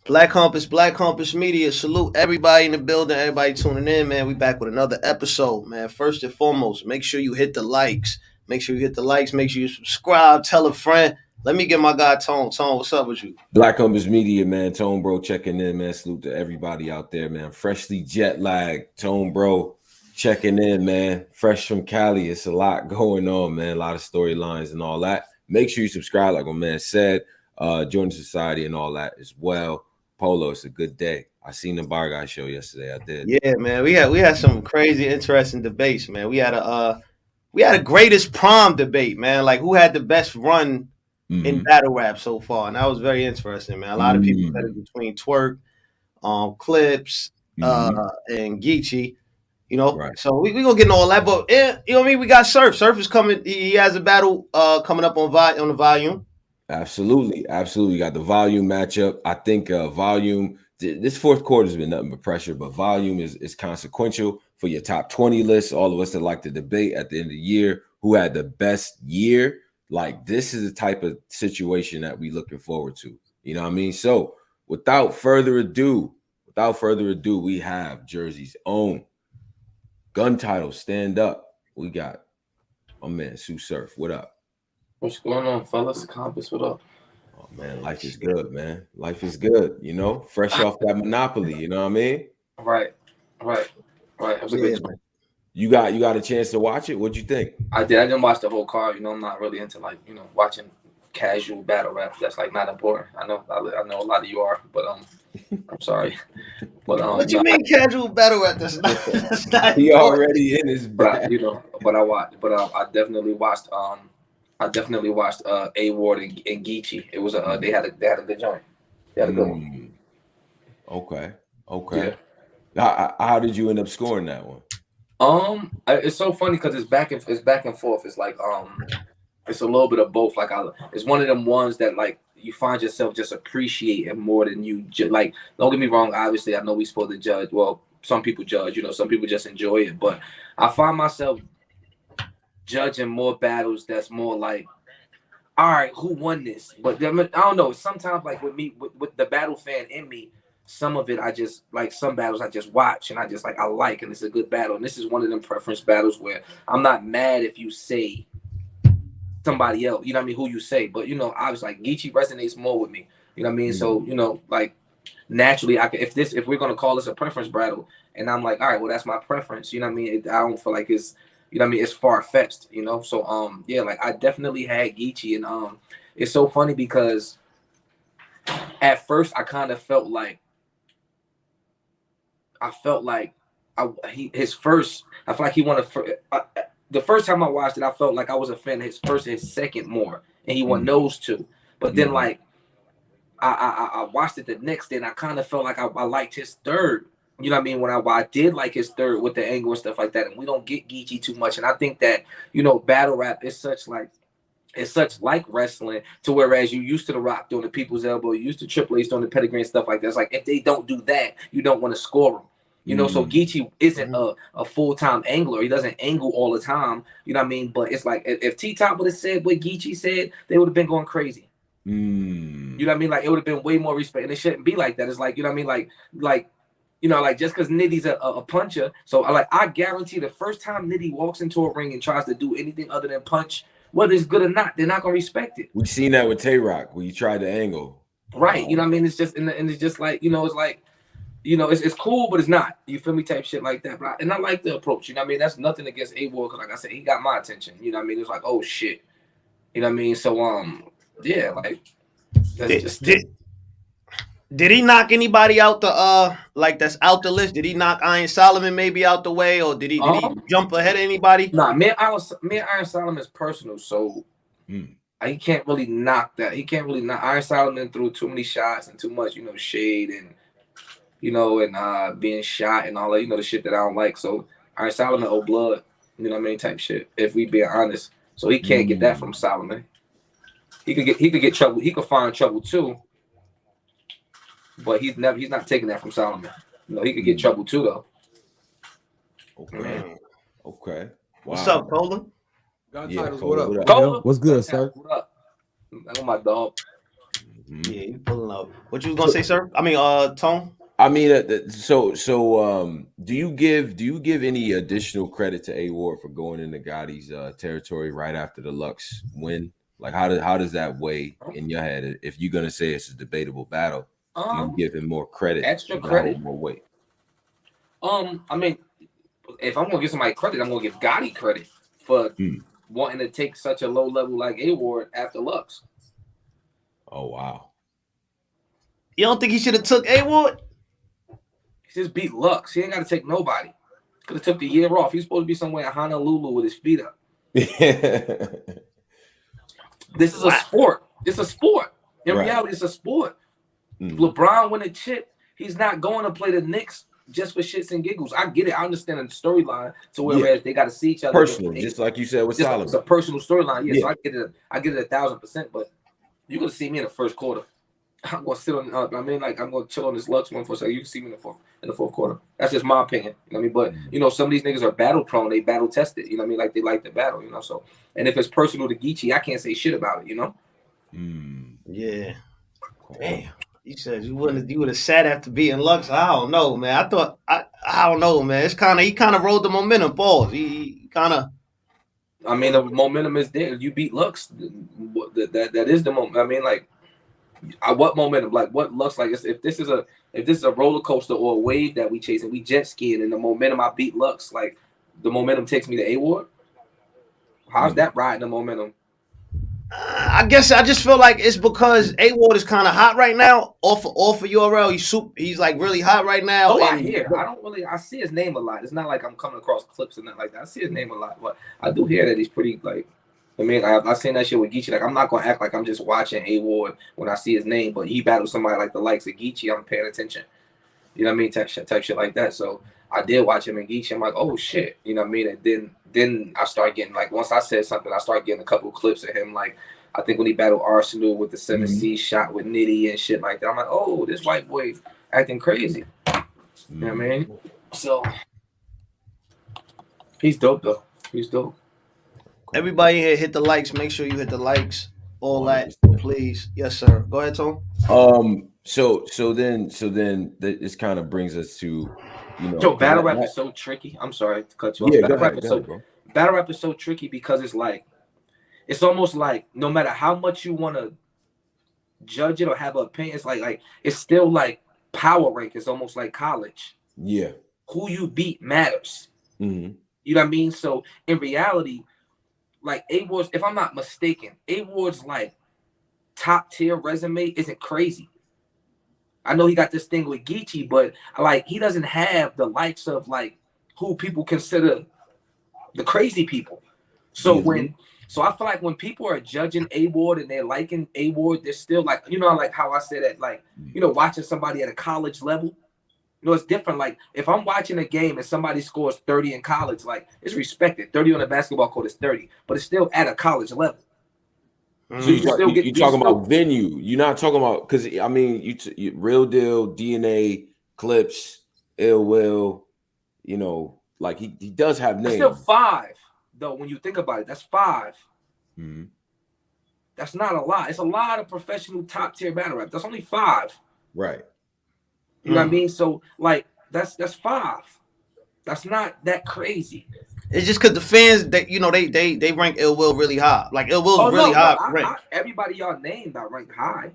Black Compass Media. Salute everybody in the building, everybody tuning in, man. We back with another episode, man. First and foremost, make sure you hit the likes. Make sure you hit the likes. Make sure you subscribe. Tell a friend. Let me get my guy Tone. Tone, what's up with you? Black Compass Media, man. Tone Bro checking in, man. Salute to everybody out there, man. Freshly jet lagged. Tone Bro checking in, man. Fresh from Cali. It's a lot going on, man. A lot of storylines and all that. Make sure you subscribe, like my man said. Join the society and all that as well. Polo, it's a good day. I seen the Bar Guy show yesterday. I did. Yeah, man. We had some crazy, interesting debates, man. We had a greatest prom debate, man. Like who had the best run in Mm-hmm. battle rap so far, and that was very interesting, man. A lot of people said it between Twerk, Clips, Mm-hmm. and Geechee. You know, Right. so we gonna get into all that, but you know what I mean. We got Surf. Surf is coming. He has a battle coming up on the volume. Absolutely, absolutely. Got the volume matchup. I think volume. This fourth quarter has been nothing but pressure, but volume is consequential for your top 20 list. All of us that like to debate at the end of the year who had the best year. Like this is the type of situation that we looking forward to. You know what I mean? So without further ado, we have Jersey's own gun title. Stand up. We got my man Tsu Surf. What up? What's going on, fellas? Compass, what up? Oh man, life is good, man. Life is good, fresh off that monopoly, you know what I mean? Right, right, right. It was a Yeah, good. man. You got a chance to watch it. What'd you think? I did. I didn't watch the whole card. I'm not really into watching casual battle rap. That's like not important. I know. I know a lot of you are, but I'm sorry, but What you mean casual battle rap? That's not He important. already in his bag. but I watched. But I definitely watched. A.Ward and Geechee. It was they had a good joint. They had a good one. Okay. Yeah. How did you end up scoring that one? It's so funny because it's back and forth. It's like it's a little bit of both. Like it's one of them ones that like you find yourself just appreciating more than you like. Don't get me wrong. Obviously, I know we supposed to judge. Well, some people judge. Some people just enjoy it. But I find myself judging more battles. That's more like, all right, who won this? But I don't know. Sometimes like with me, with the battle fan in me, some of it I just like. Some battles I just watch and I just like I like, and it's a good battle. And this is one of them preference battles where I'm not mad if you say somebody else, you know what I mean, who you say. But I was like Geechee resonates more with me. You know what I mean? So, like naturally I can if we're gonna call this a preference battle and I'm like, all right, well that's my preference, you know what I mean? I don't feel like it's it's far fetched, So yeah, like I definitely had Geechee and it's so funny because at first I kind of felt like I felt like his first I feel like he wanted the first time I watched it, I felt like I was a fan of his first and his second more, and he won those two. But then, like, I watched it the next day, and I kind of felt like I liked his third. You know what I mean? When I did like his third with the angle and stuff like that, and we don't get Geechee too much. And I think that battle rap is such like wrestling to whereas you used to the Rock doing the people's elbow, you used to Triple H doing the pedigree and stuff like that. It's like if they don't do that, you don't want to score them. So Geechee isn't a full-time angler. He doesn't angle all the time. You know what I mean? But it's like if T-Top would have said what Geechee said, they would have been going crazy. You know what I mean? Like it would have been way more respect. And it shouldn't be like that. It's like, you know what I mean? Like just because Nitty's a puncher. So I guarantee the first time Nitty walks into a ring and tries to do anything other than punch, whether it's good or not, they're not gonna respect it. We've seen that with Tay Rock where you tried to angle. Right. You know what I mean? It's just and it's just like, it's like it's cool, but it's not. You feel me? Type shit like that. But I like the approach. You know what I mean? That's nothing against A.Ward because, like I said, he got my attention. You know what I mean? It's like, oh shit. You know what I mean? So yeah, like that's Did he knock anybody out the like that's out the list? Did he knock Iron Solomon maybe out the way, or did he jump ahead of anybody? Nah, me and Iron Solomon is personal, so he can't really knock that. He can't really knock Iron Solomon threw too many shots and too much, shade and and being shot and all that, the shit that I don't like. So Iron Solomon owe blood, you know what I mean, type shit. If we being honest, so he can't get that from Solomon. He could get trouble. He could find trouble too, but he's not taking that from Solomon. He could get trouble too though. Okay. Wow. What's up, Cola? Gun titles, what up? Cola? What's good, sir? What up? That's my dog. Yeah, you pulling up. What you was gonna say, sir? I mean, Tone. I mean, do you give any additional credit to A.Ward for going into Gotti's territory right after the Lux win? Like, how does that weigh in your head? If you're gonna say it's a debatable battle, do you give him more credit? Extra credit, more weight. I mean, if I'm gonna give somebody credit, I'm gonna give Gotti credit for wanting to take such a low level like A.Ward after Lux. Oh wow! You don't think he should have took A.Ward? He just beat Lux. He ain't got to take nobody. Could have took the year off. He's supposed to be somewhere in Honolulu with his feet up. This is a sport. It's a sport. In reality, it's a sport. LeBron win a chip. He's not going to play the Knicks just for shits and giggles. I get it. I understand the storyline to whereas they got to see each other personal, just like you said with Solomon. It's a personal storyline. Yeah, so I get it 1,000%. But you're gonna see me in the first quarter. I'm gonna sit on. I'm gonna chill on this Lux one for a second. You can see me in the fourth quarter. That's just my opinion. You know what I mean? But some of these niggas are battle prone. They battle tested. You know what I mean? Like they like the battle. So, and if it's personal to Geechee, I can't say shit about it. Yeah. Damn. You said you would have sat after beating Lux. I don't know, man. I don't know, man. It's he kind of rode the momentum. Balls. He kind of. I mean, the momentum is there. You beat Lux. That is the moment. I mean, like. What momentum? Like what Lux like? If this is a roller coaster or a wave that we chase and we jet skiing and the momentum I beat Lux, like the momentum takes me to A.Ward. How's that riding the momentum? I guess I just feel like it's because A.Ward is kind of hot right now. Off of URL, he's like really hot right now. Oh, I see his name a lot. It's not like I'm coming across clips and nothing like that. I see his name a lot, but I do hear that he's pretty like. I mean, I've seen that shit with Geechee. Like, I'm not gonna act like I'm just watching A.Ward when I see his name, but he battles somebody like the likes of Geechee. I'm paying attention. You know what I mean? Type shit like that. So I did watch him in Geechee. I'm like, oh shit. You know what I mean? And then I start getting like once I said something, I start getting a couple of clips of him. Like I think when he battled Arsenal with the 7C shot with Nitty and shit like that. I'm like, oh, this white boy acting crazy. You know what I mean? So he's dope though. He's dope. Everybody here, hit the likes. Make sure you hit the likes. All that, please. Yes, sir. Go ahead, Tom. So then this kind of brings us to, battle rap is so tricky. I'm sorry to cut you off. Yeah, battle rap is so tricky because it's almost like no matter how much you want to judge it or have an opinion, it's like it's still like power rank. It's almost like college. Yeah. Who you beat matters. Mm-hmm. You know what I mean? So in reality, like A.Ward's, if I'm not mistaken, A.Ward's like top tier resume isn't crazy. I know he got this thing with Geechee, but like he doesn't have the likes of like who people consider the crazy people. So so I feel like when people are judging A.Ward and they're liking A.Ward, they're still like, like how I said that, like, watching somebody at a college level. It's different. Like if I'm watching a game and somebody scores 30 in college, like it's respected. 30 on a basketball court is 30, but it's still at a college level. So you're talking about venue. You're not talking about because I mean you Real Deal, DNA, Clips, Ill Will. Like he does have names. That's still 5 though. When you think about it, that's 5. Mm-hmm. That's not a lot. It's a lot of professional top tier battle rap. That's only 5. Right. You know what I mean? So like that's 5. That's not that crazy. It's just because the fans they rank Ill Will really high. Like Ill Will's really high. Everybody y'all named I rank high.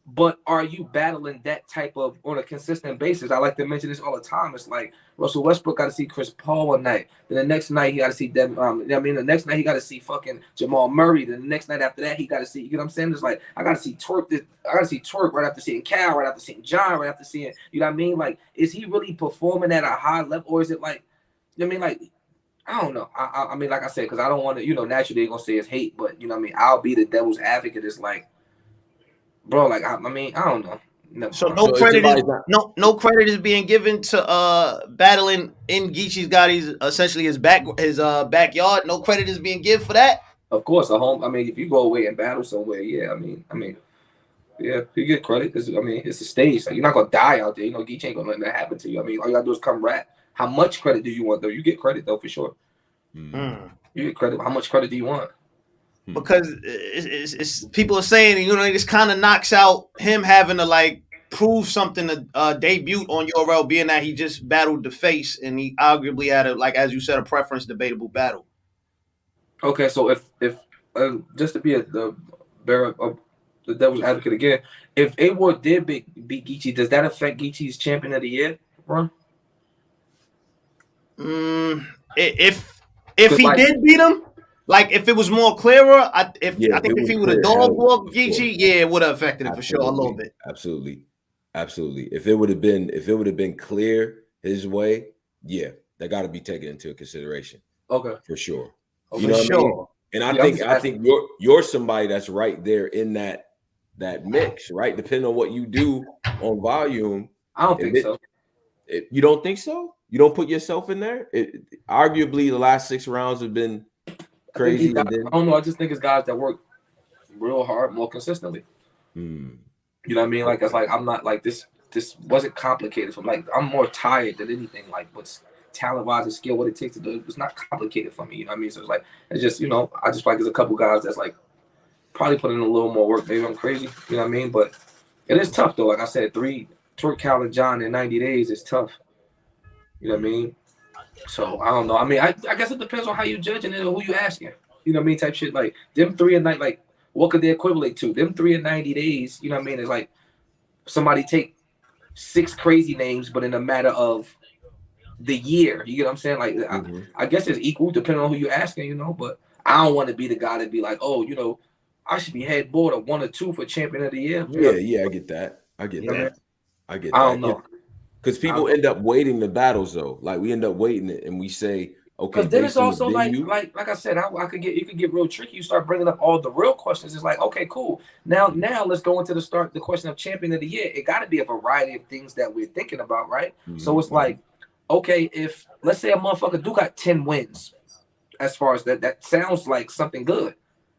But are you battling that type of on a consistent basis? I like to mention this all the time. It's like Russell Westbrook got to see Chris Paul one night. Then the next night he got to see them. The next night he got to see fucking Jamal Murray. Then the next night after that he got to see. You know what I'm saying? It's like I got to see Twork. I got to see Twork right after seeing Cal. Right after seeing John. Right after seeing. You know what I mean? Like, is he really performing at a high level, or is it like? You know what I mean? Like, I don't know. I mean, like I said, because I don't want to. Naturally they're gonna say it's hate, but you know what I mean. I'll be the devil's advocate. It's like. Bro, like I mean, I don't know. No, so no credit is being given to battling in Geechee's Gotti's essentially his backyard. No credit is being given for that. Of course, a home. I mean, if you go away and battle somewhere, yeah. I mean, yeah, you get credit. It's a stage. Like, you're not gonna die out there. Geechee ain't gonna let that happen to you. I mean, all you gotta do is come rap. How much credit do you want though? You get credit though for sure. You get credit. How much credit do you want? because it's people are saying, you know, it just kind of knocks out him having to like prove something to debut on URL, being that he just battled the face and he arguably had a, like as you said, a preference debatable battle. Okay, so if just to be the bearer of the devil's advocate again, if A.Ward did beat Geechee, does that affect Geechee's champion of the year run? If he Like, did beat him, like if it was more clearer, I think if he would have dog walked Geechee, yeah, it would have affected it for sure a little bit. Absolutely. If it would have been clear his way, yeah, that got to be taken into consideration. Okay, for sure. Okay, You know what sure. I mean? And I think you're somebody that's right there in that mix, right? Depending on what you do on volume. I don't think so. You don't think so? You don't put yourself in there? Arguably, the last 6 rounds have been crazy. I don't know. I just think it's guys that work real hard, more consistently. You know what I mean? Like, it's like I'm not like this. This wasn't complicated for me. Like, I'm more tired than anything. Like, what's talent-wise and skill, what it takes to do it, it's not complicated for me. You know what I mean? So it's like, it's just, you know, I just feel like there's a couple guys that's like probably put in a little more work. Maybe I'm crazy. You know what I mean? But it is tough though. Like I said, 3 Twork, Cal, and John in 90 days is tough. You know what I mean? So I don't know. I mean, I guess it depends on how you judging it or who you asking. You know what I mean? Type shit. Like them 3 in 90, like what could they equivalent to? Them 3 in 90 days. You know what I mean? It's like somebody take 6 crazy names, but in a matter of the year. You get what I'm saying? Like I guess it's equal depending on who you're asking. You know, but I don't want to be the guy to be like, oh, you know, I should be headboard of 1 or 2 for champion of the year. Yeah, I get that. I don't know. Because people end up waiting the battles though. Like we end up waiting it and we say, okay. Because then it's also like I said, it could get real tricky. You start bringing up all the real questions. It's like, okay, cool. Now let's go into the question of champion of the year. It got to be a variety of things that we're thinking about, right? So it's like, okay, if let's say a motherfucker do got 10 wins, as far as that sounds like something good.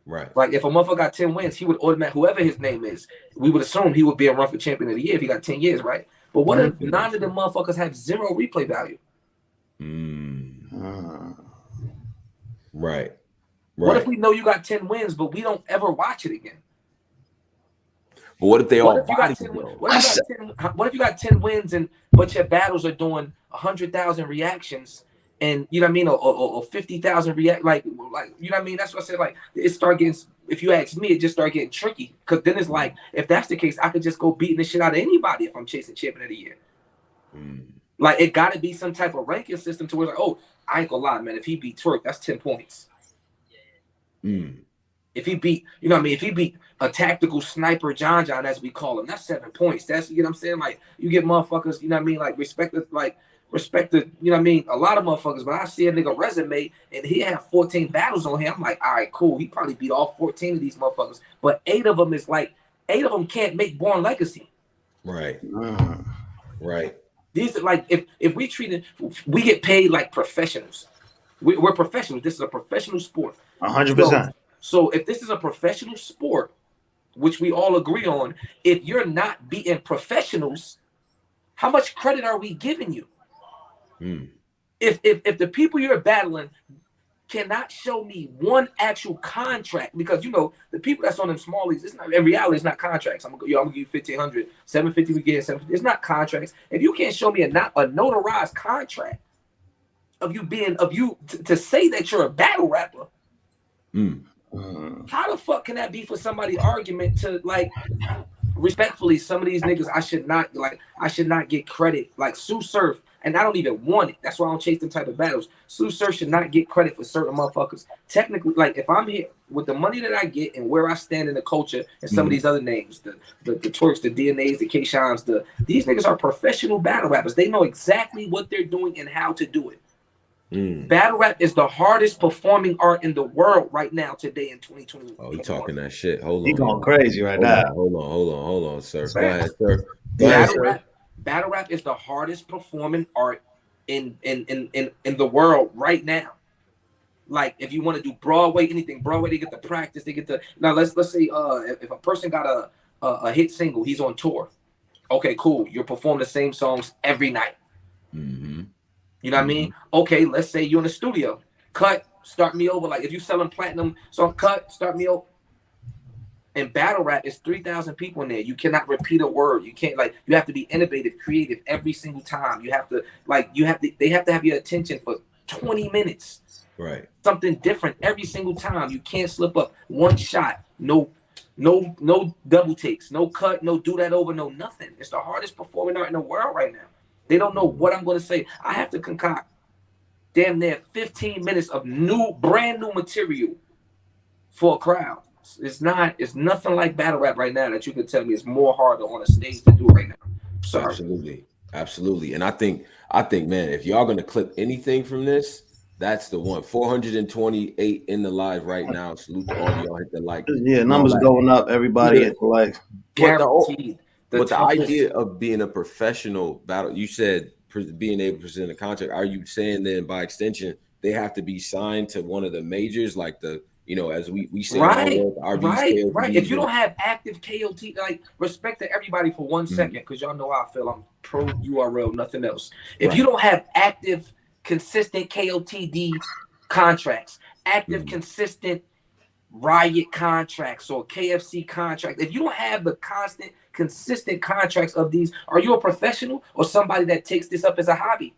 Right. Like if a motherfucker got 10 wins, he would automatically, whoever his name is, we would assume he would be a run for champion of the year if he got 10 years, right? But what if 9 of them motherfuckers have 0 replay value? Right. What if we know you got 10 wins, but we don't ever watch it again? But what if they all? What if you got 10 wins but your battles are doing 100,000 reactions, and you know what I mean, or 50,000 react like you know what I mean? That's what I said. Like it start getting. If you ask me, it just start getting tricky. Because then it's like, if that's the case, I could just go beating the shit out of anybody if I'm chasing champion of the year. Like it got to be some type of ranking system to where like, oh, I ain't gonna lie, man. If he beat Twork, that's 10 points. If he beat, you know what I mean? If he beat a tactical sniper John, as we call him, that's 7 points. That's, you know what I'm saying? Like you get motherfuckers, you know what I mean? Like respect the, you know what I mean? A lot of motherfuckers, but I see a nigga resume and he had 14 battles on him. I'm like, all right, cool. He probably beat all 14 of these motherfuckers, but 8 of them can't make Born Legacy. Right. Right. These are like, if we get paid like professionals. We're professionals. This is a professional sport. 100%. So if this is a professional sport, which we all agree on, if you're not beating professionals, how much credit are we giving you? If the people you're battling cannot show me one actual contract, because you know the people that's on them small leagues, it's not, in reality, it's not contracts. I'm gonna give you 1,500, 750 we get, 750. It's not contracts. If you can't show me a notarized contract of you to say that you're a battle rapper, how the fuck can that be for somebody's argument to like? Respectfully, some of these niggas I should not get credit. Like Tsu Surf, and I don't even want it. That's why I don't chase them type of battles. Tsu Surf should not get credit for certain motherfuckers. Technically, like if I'm here with the money that I get and where I stand in the culture, and some of these other names, the Tworks, the DNAs, the K-Shines, these niggas are professional battle rappers. They know exactly what they're doing and how to do it. Battle rap is the hardest performing art in the world right now today in 2021. Oh, he talking that shit. Hold on. He going crazy right now. Hold on, sir. Go ahead, sir. Battle rap is the hardest performing art in the world right now. Like if you want to do Broadway, anything Broadway, they get the practice, they get the now let's say if a person got a hit single, he's on tour. Okay, cool. You're performing the same songs every night. You know what I mean? Okay, let's say you're in the studio. Cut start me over. Like if you selling platinum, so cut, start me over. In battle rap, it's 3,000 people in there. You cannot repeat a word. You can't you have to be innovative, creative every single time. You have to they have to have your attention for 20 minutes. Right. Something different every single time. You can't slip up. One shot. No double takes. No cut. No do that over. No nothing. It's the hardest performing art in the world right now. They don't know what I'm going to say. I have to concoct damn near 15 minutes of brand new material for a crowd. It's nothing like battle rap right now that you can tell me it's more harder on a stage to do right now. Sorry. Absolutely. And I think, man, if y'all gonna clip anything from this, that's the one. 428 in the live right now. Salute to all y'all. Hit the like. Yeah, numbers going up. Everybody hit the like. Guaranteed. But the idea of being a professional battle, you said being able to present a contract. Are you saying then by extension they have to be signed to one of the majors, like the as we say, right. If you don't have active KOT, like respect to everybody for 1 second, because y'all know how I feel. I'm pro URL, nothing else. If you don't have active, consistent KOTD contracts, active, consistent Riot contracts or KFC contracts, if you don't have the constant, consistent contracts of these, are you a professional or somebody that takes this up as a hobby?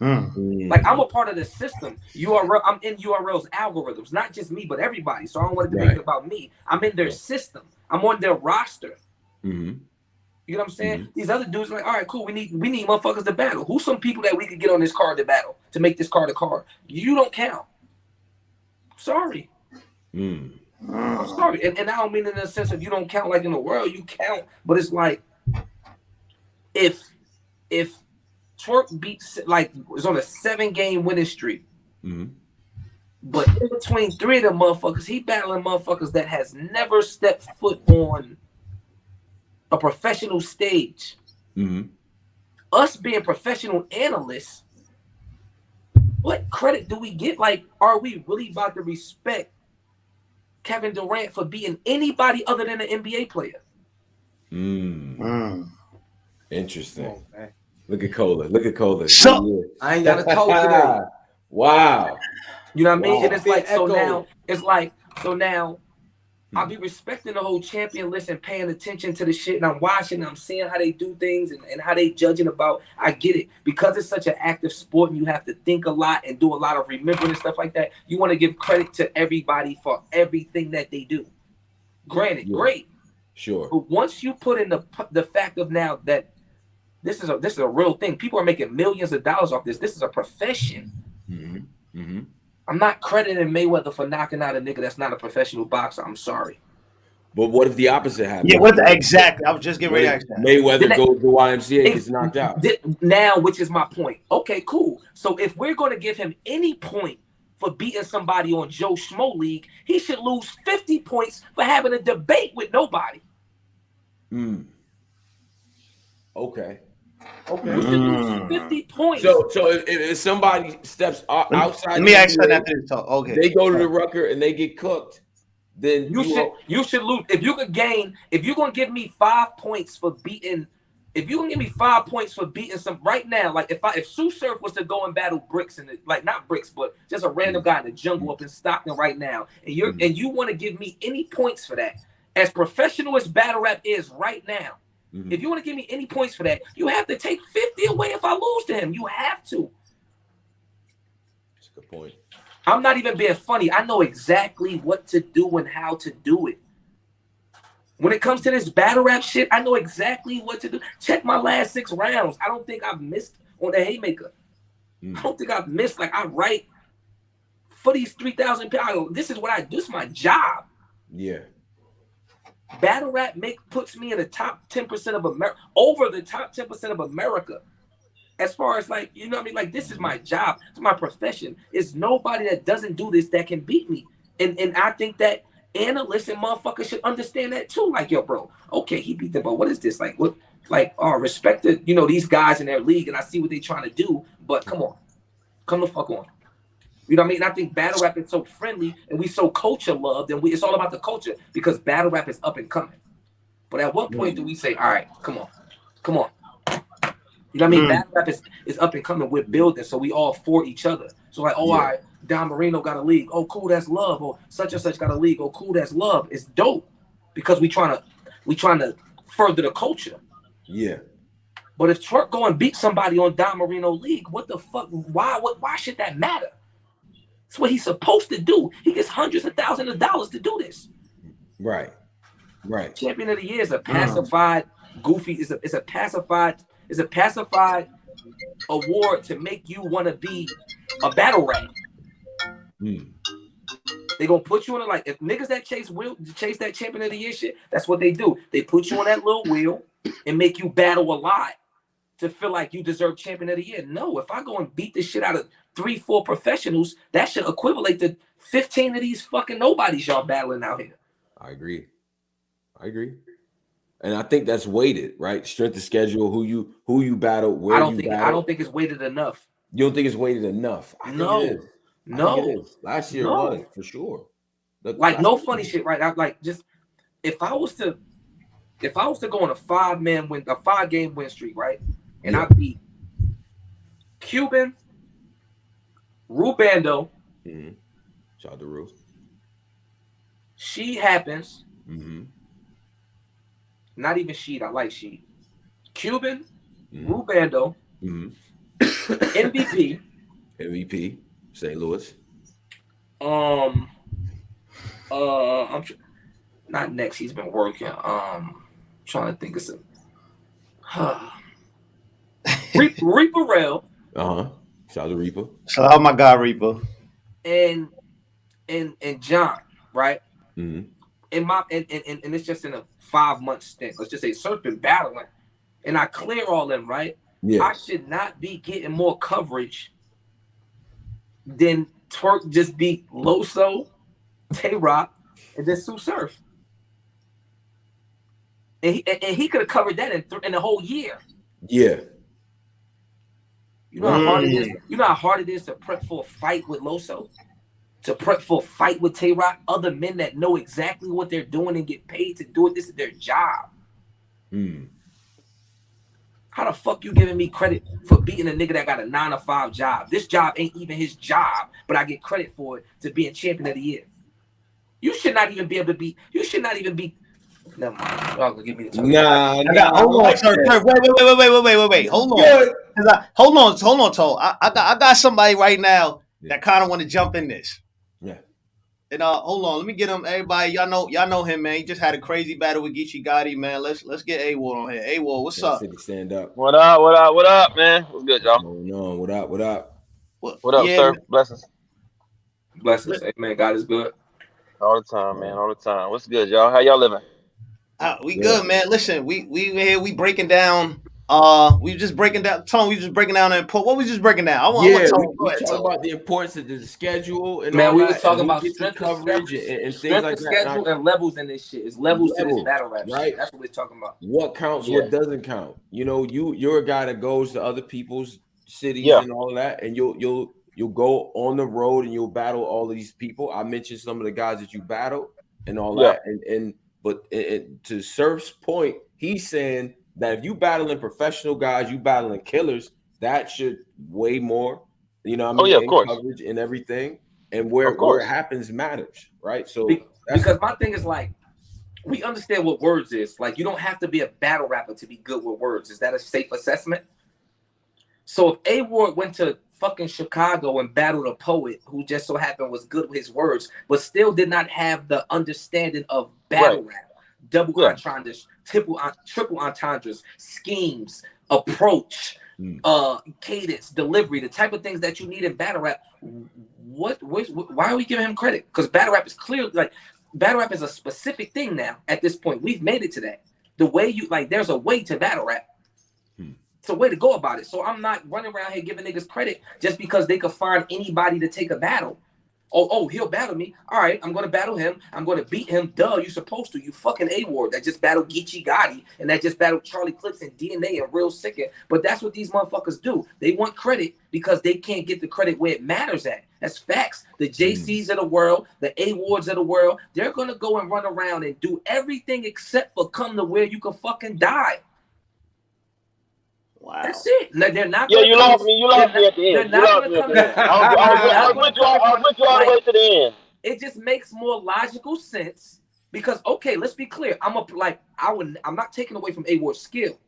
Like I'm a part of the system. I'm in URL's algorithms, not just me, but everybody. So I don't want to make it about me. I'm in their system. I'm on their roster. You know what I'm saying? These other dudes are like, all right, cool. We need motherfuckers to battle. Who's some people that we could get on this card to battle to make this card a card? You don't count. Sorry. I'm sorry. And I don't mean in the sense of you don't count like in the world, you count, but it's like if Twork beats was on a 7-game winning streak. But in between 3 of the motherfuckers, he battling motherfuckers that has never stepped foot on a professional stage. Us being professional analysts, what credit do we get? Like, are we really about to respect Kevin Durant for being anybody other than an NBA player? Interesting. Oh, look at Cola. So, I ain't got a coach today. Wow. You know what I mean? And it's like, so now I'll be respecting the whole champion list and paying attention to the shit, and I'm watching, I'm seeing how they do things and how they judging about. I get it. Because it's such an active sport and you have to think a lot and do a lot of remembering and stuff like that, you want to give credit to everybody for everything that they do. Granted, great. Sure. But once you put in the fact of now that this is a real thing. People are making millions of dollars off this. This is a profession. I'm not crediting Mayweather for knocking out a nigga that's not a professional boxer. I'm sorry. But what if the opposite happens? Yeah, exactly. I was just getting ready to ask that. Mayweather goes to YMCA and gets knocked out. Now, which is my point. Okay, cool. So if we're going to give him any point for beating somebody on Joe Schmo League, he should lose 50 points for having a debate with nobody. Okay. You should lose 50 points. So if somebody steps outside, let me ask you after this talk. Okay, they go to the Rucker and they get cooked. Then you should lose. If you're gonna give me 5 points for beating, some right now, like if Tsu Surf was to go and battle Bricks and not Bricks, but just a random guy in the jungle up in Stockton right now, and you want to give me any points for that, as professional as battle rap is right now. If you want to give me any points for that, you have to take 50 away if I lose to him. You have to. That's a good point. I'm not even being funny. I know exactly what to do and how to do it. When it comes to this battle rap shit, I know exactly what to do. Check my last 6 rounds. I don't think I've missed on the haymaker. I don't think I've missed. Like, I write for these 3,000 people. This is what I do. This is my job. Yeah. Battle rap puts me in the top 10% of America, over the top 10% of America. As far as you know what I mean? Like, this is my job. It's my profession. It's nobody that doesn't do this that can beat me. And I think that analysts and motherfuckers should understand that too. Like, yo, bro, okay, he beat them, but what is this? Like, what? Like, respect the, these guys in their league, and I see what they're trying to do, but come on. Come the fuck on. You know what I mean? I think battle rap is so friendly and we so culture loved, and it's all about the culture because battle rap is up and coming. But at what point do we say, all right, come on. You know what I mean? Battle rap is up and coming. We're building, so we all for each other. So all right, Don Marino got a league. Oh, cool, that's love. Or such and such got a league. Oh, cool, that's love. It's dope because we trying to further the culture. Yeah. But if Twork go and beat somebody on Don Marino league, what the fuck? Why should that matter? It's what he's supposed to do. He gets hundreds of thousands of dollars to do this. Right. Right. Champion of the year is a pacified, goofy. Is a pacified award to make you want to be a battle rap. They gonna put you on like if niggas that chase that champion of the year shit. That's what they do. They put you on that little wheel and make you battle a lot to feel like you deserve champion of the year. No, if I go and beat the shit out of 3-4 professionals, that should equivalent to 15 of these fucking nobodies y'all battling out here. I agree. And I think that's weighted, right? Strength of schedule, who you battle, where I don't think it's weighted enough. You don't think it's weighted enough? No. Last year was for sure. Like no funny shit, right? I like just if I was to go on a 5-game win streak, right? And I beat Cuban, Rubando. Shout out to Ru. She happens. Not even Sheed. I like Sheed. Cuban, Rubando, MVP, St. Louis. I'm not next. He's been working. Trying to think of some. Reaper Rail. Shout out to Reaper. Shout out my guy Reaper. And John, right? Mm-hmm. And it's just in a 5-month stint. Let's just say Surf been battling, and I clear all them, right? Yeah. I should not be getting more coverage than Twork just beat Loso, Tay-Rock, and then Tsu Surf. And he could have covered that in the whole year. Yeah. You know how hard it is. You know how hard it is to prep for a fight with Loso, to prep for a fight with Tay-Rock. Other men that know exactly what they're doing and get paid to do it. This is their job. How the fuck you giving me credit for beating a nigga that got a 9-to-5 job? This job ain't even his job, but I get credit for it to being champion of the year. You should not even be able to be. You should not even be. Never mind. Y'all gonna give me the time. Hold on, sir. Wait. Hold on. Hold on, Toe. I got somebody right now that kind of want to jump in this. Yeah. And hold on, let me get him. Everybody, y'all know him, man. He just had a crazy battle with Geechee Gotti, man. Let's get A.Ward on here. A.Ward, what's up? Stand up. What up, man? What's good, y'all? What's going on? What up? What up, sir? Blessings. Hey, man, God is good. All the time, man. All the time. What's good, y'all? How y'all living? We good, man. Listen, we here. We breaking down. We just breaking down. Tone. We just breaking down what we just breaking down. I want we talk about the importance of the schedule and man. All we that, was talking about strength coverage and things like that. Schedule and levels in this shit. It's levels to this battle rap, right? Shit. That's what we're talking about. What counts? What doesn't count? You know, you're a guy that goes to other people's cities and all that, and you'll go on the road and you'll battle all of these people. I mentioned some of the guys that you battled and all that, but to Surf's point, he's saying that if you battling professional guys, you battling killers, that should weigh more. You know what I mean? Of course. Coverage and everything, and where it happens matters, right? So because my thing is like, we understand what words is. Like, you don't have to be a battle rapper to be good with words. Is that a safe assessment? So if A.Ward went to fucking Chicago and battled a poet who just so happened was good with his words, but still did not have the understanding of battle rap, double entendres, triple entendres, schemes, approach, cadence, delivery, the type of things that you need in battle rap. Why are we giving him credit? Because battle rap is clearly like battle rap is a specific thing now. At this point, we've made it to that. The way there's a way to battle rap. It's a way to go about it. So I'm not running around here giving niggas credit just because they could find anybody to take a battle. Oh, he'll battle me. All right, I'm going to battle him. I'm going to beat him. Duh, you're supposed to. You fucking A.Ward that just battled Geechee Gotti and that just battled Charlie Clips and DNA and Real Sickin'. But that's what these motherfuckers do. They want credit because they can't get the credit where it matters at. That's facts. The JCs of the world, the A.Wards of the world, they're going to go and run around and do everything except for come to where you can fucking die. Wow. That's it. No, they're not. Yeah, gonna you come lost in- me. You lost me at the They're end. You not lost going me to at come the in. end. I was with you all the way to the end. It just makes more logical sense because okay, let's be clear. I'm not taking away from A.Ward's skill.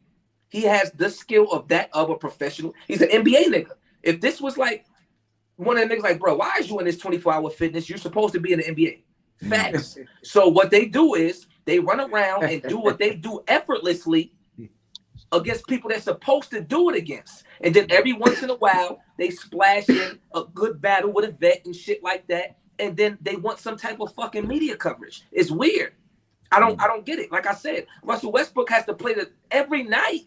He has the skill of a professional. He's an NBA nigga. If this was like one of the niggas like, bro, why is you in this 24-hour fitness? You're supposed to be in the NBA. Facts. So what they do is they run around and do what they do effortlessly against people they're supposed to do it against. And then every once in a while, they splash in a good battle with a vet and shit like that. And then they want some type of fucking media coverage. It's weird. I don't get it. Like I said, Russell Westbrook has to play every night.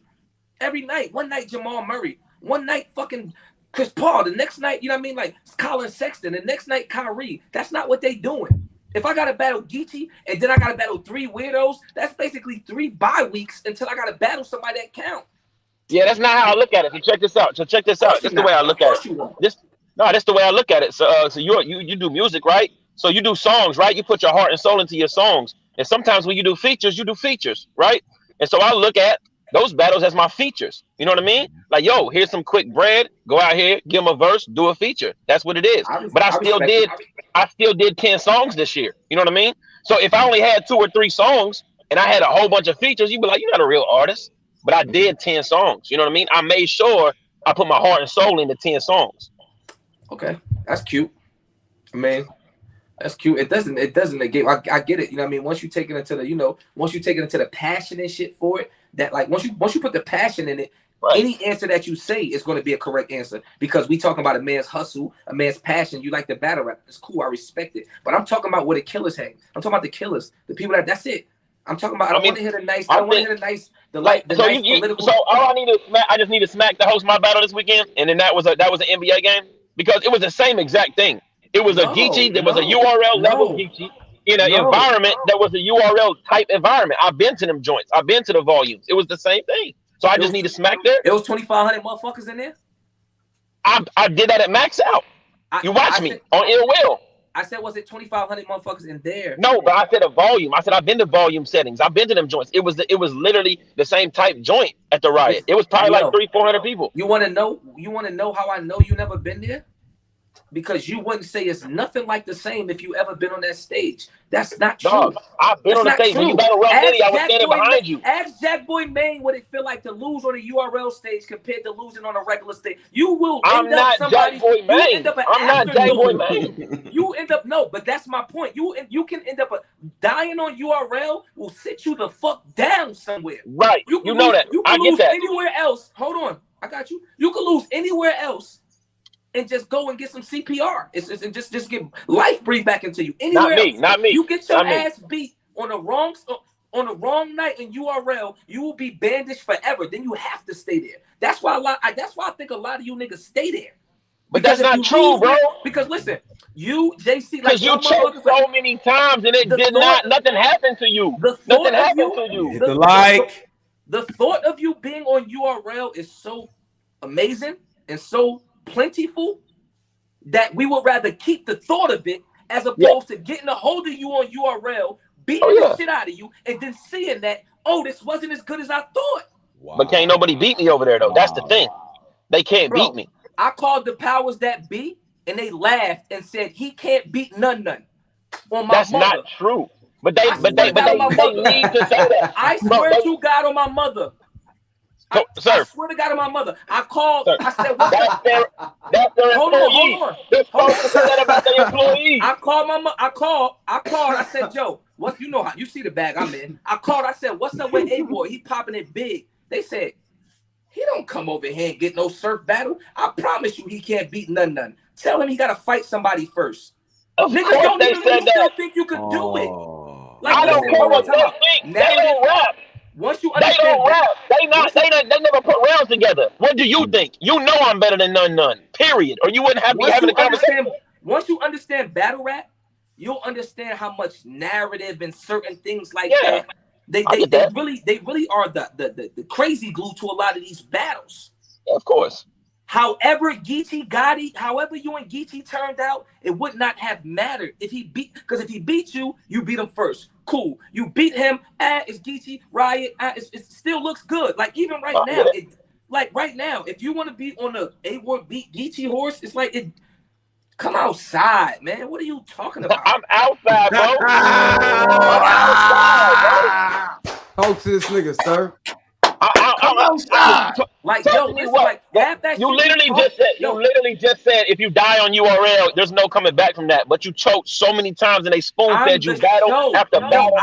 Every night. One night, Jamal Murray. One night, fucking Chris Paul. The next night, you know what I mean? Like Colin Sexton. The next night, Kyrie. That's not what they doing. If I got to battle Geechee and then I got to battle 3 weirdos, that's basically 3 bye weeks until I got to battle somebody that count. Yeah, that's not how I look at it. So check this out. This is the way I look at it. That's the way I look at it. So you do music, right? So you do songs, right? You put your heart and soul into your songs. And sometimes when you do features, right? And so I look at those battles as my features. You know what I mean? Like, yo, here's some quick bread. Go out here, give them a verse, do a feature. That's what it is. But I still did 10 songs this year. You know what I mean? So if I only had 2 or 3 songs and I had a whole bunch of features, you'd be like, you're not a real artist. But I did 10 songs. You know what I mean? I made sure I put my heart and soul into 10 songs. Okay, that's cute. I mean, that's cute. It doesn't negate. I get it. You know what I mean? Once you take it into the passion and shit for it, that like once you put the passion in it, right, any answer that you say is going to be a correct answer because we talking about a man's hustle, a man's passion. You like the battle rap. It's cool. I respect it. But I'm talking about where the killers hang. I'm talking about the killers, the people that's it. I'm talking about. I don't want to hear the nice. I don't want to hear the nice. Political. So all I just need to smack the host my battle this weekend, and then that was an NBA game because it was the same exact thing. It was a Geechee. There was a URL level Geechee in an environment that was a URL type environment. I've been to them joints. I've been to the volumes. It was the same thing. So I just need to smack there. It was 2,500 motherfuckers in there. I did that at Max Out. You watch me on Ill Will. I said, was it 2,500 motherfuckers in there? No, but I said a volume. I said I've been to volume settings. I've been to them joints. It was literally the same type joint at the Riot. It was probably like 300-400 people. You want to know? You want to know how I know you never been there? Because you wouldn't say it's nothing like the same if you ever been on that stage. That's not true. Dog, I've been on the stage. When you battle Rum Diddy, I was standing behind you. Ask Jack Boy Maine what it feel like to lose on a URL stage compared to losing on a regular stage. You will end up somebody. I'm not Jack Boy Maine. You end up but that's my point. You can end up dying on URL will sit you the fuck down somewhere. Right. You know that. I get that. Anywhere else. Hold on. I got you. You can lose anywhere else. And just go and get some CPR. And just get life breathed back into you. Anywhere else. Not me. You get your ass beat on the wrong night in URL, you will be bandaged forever. Then you have to stay there. That's why I think a lot of you niggas stay there. But that's not true, bro. Because listen, you JC, because you choked so many times and nothing happened to you. Nothing happened to you. The thought of you being on URL is so amazing and so plentiful that we would rather keep the thought of it as opposed to getting a hold of you on URL, beating the shit out of you, and then seeing that, this wasn't as good as I thought. Wow. But can't nobody beat me over there though. That's the thing. They can't beat me. I called the powers that be, and they laughed and said he can't beat none. On my That's mother. Not true. But they need to say that. I swear to God on my mother. I swear to God on my mother. I called. Sir, I said, "What's that's their employee. Hold on. They're supposed to say that about their employees." I called my mother. I called. I said, "Joe, you know how you see the bag I'm in?" I called. I said, "What's up with A.Ward? He popping it big." They said, "He don't come over here and get no surf battle. I promise you, he can't beat none. Tell him he got to fight somebody first." Niggas don't even still think you could do it. Like, I don't care what they think. They don't rap. Once you understand, they don't rap. They never put rounds together. What do you think? You know I'm better than none. Period. Or you wouldn't have me having a conversation. Once you understand battle rap, you'll understand how much narrative and certain things like that. They really are the crazy glue to a lot of these battles. Of course. However Geechee got it, however you and Geechee turned out, it would not have mattered if he beat you, you beat him first. Cool. You beat him, it's Geechee, Riot, it still looks good. Like even right now, like right now, if you want to be on the A.Ward beat Geechee horse, it's like it. Come outside, man. What are you talking about? I'm outside, bro. I'm outside, bro. Talk to this nigga, sir. Come outside. Like, yo, listen, like, half that You shit literally you just said, yo, you literally just said, if you die on URL, there's no coming back from that. But you choked so many times and they spoon fed you battle after battle.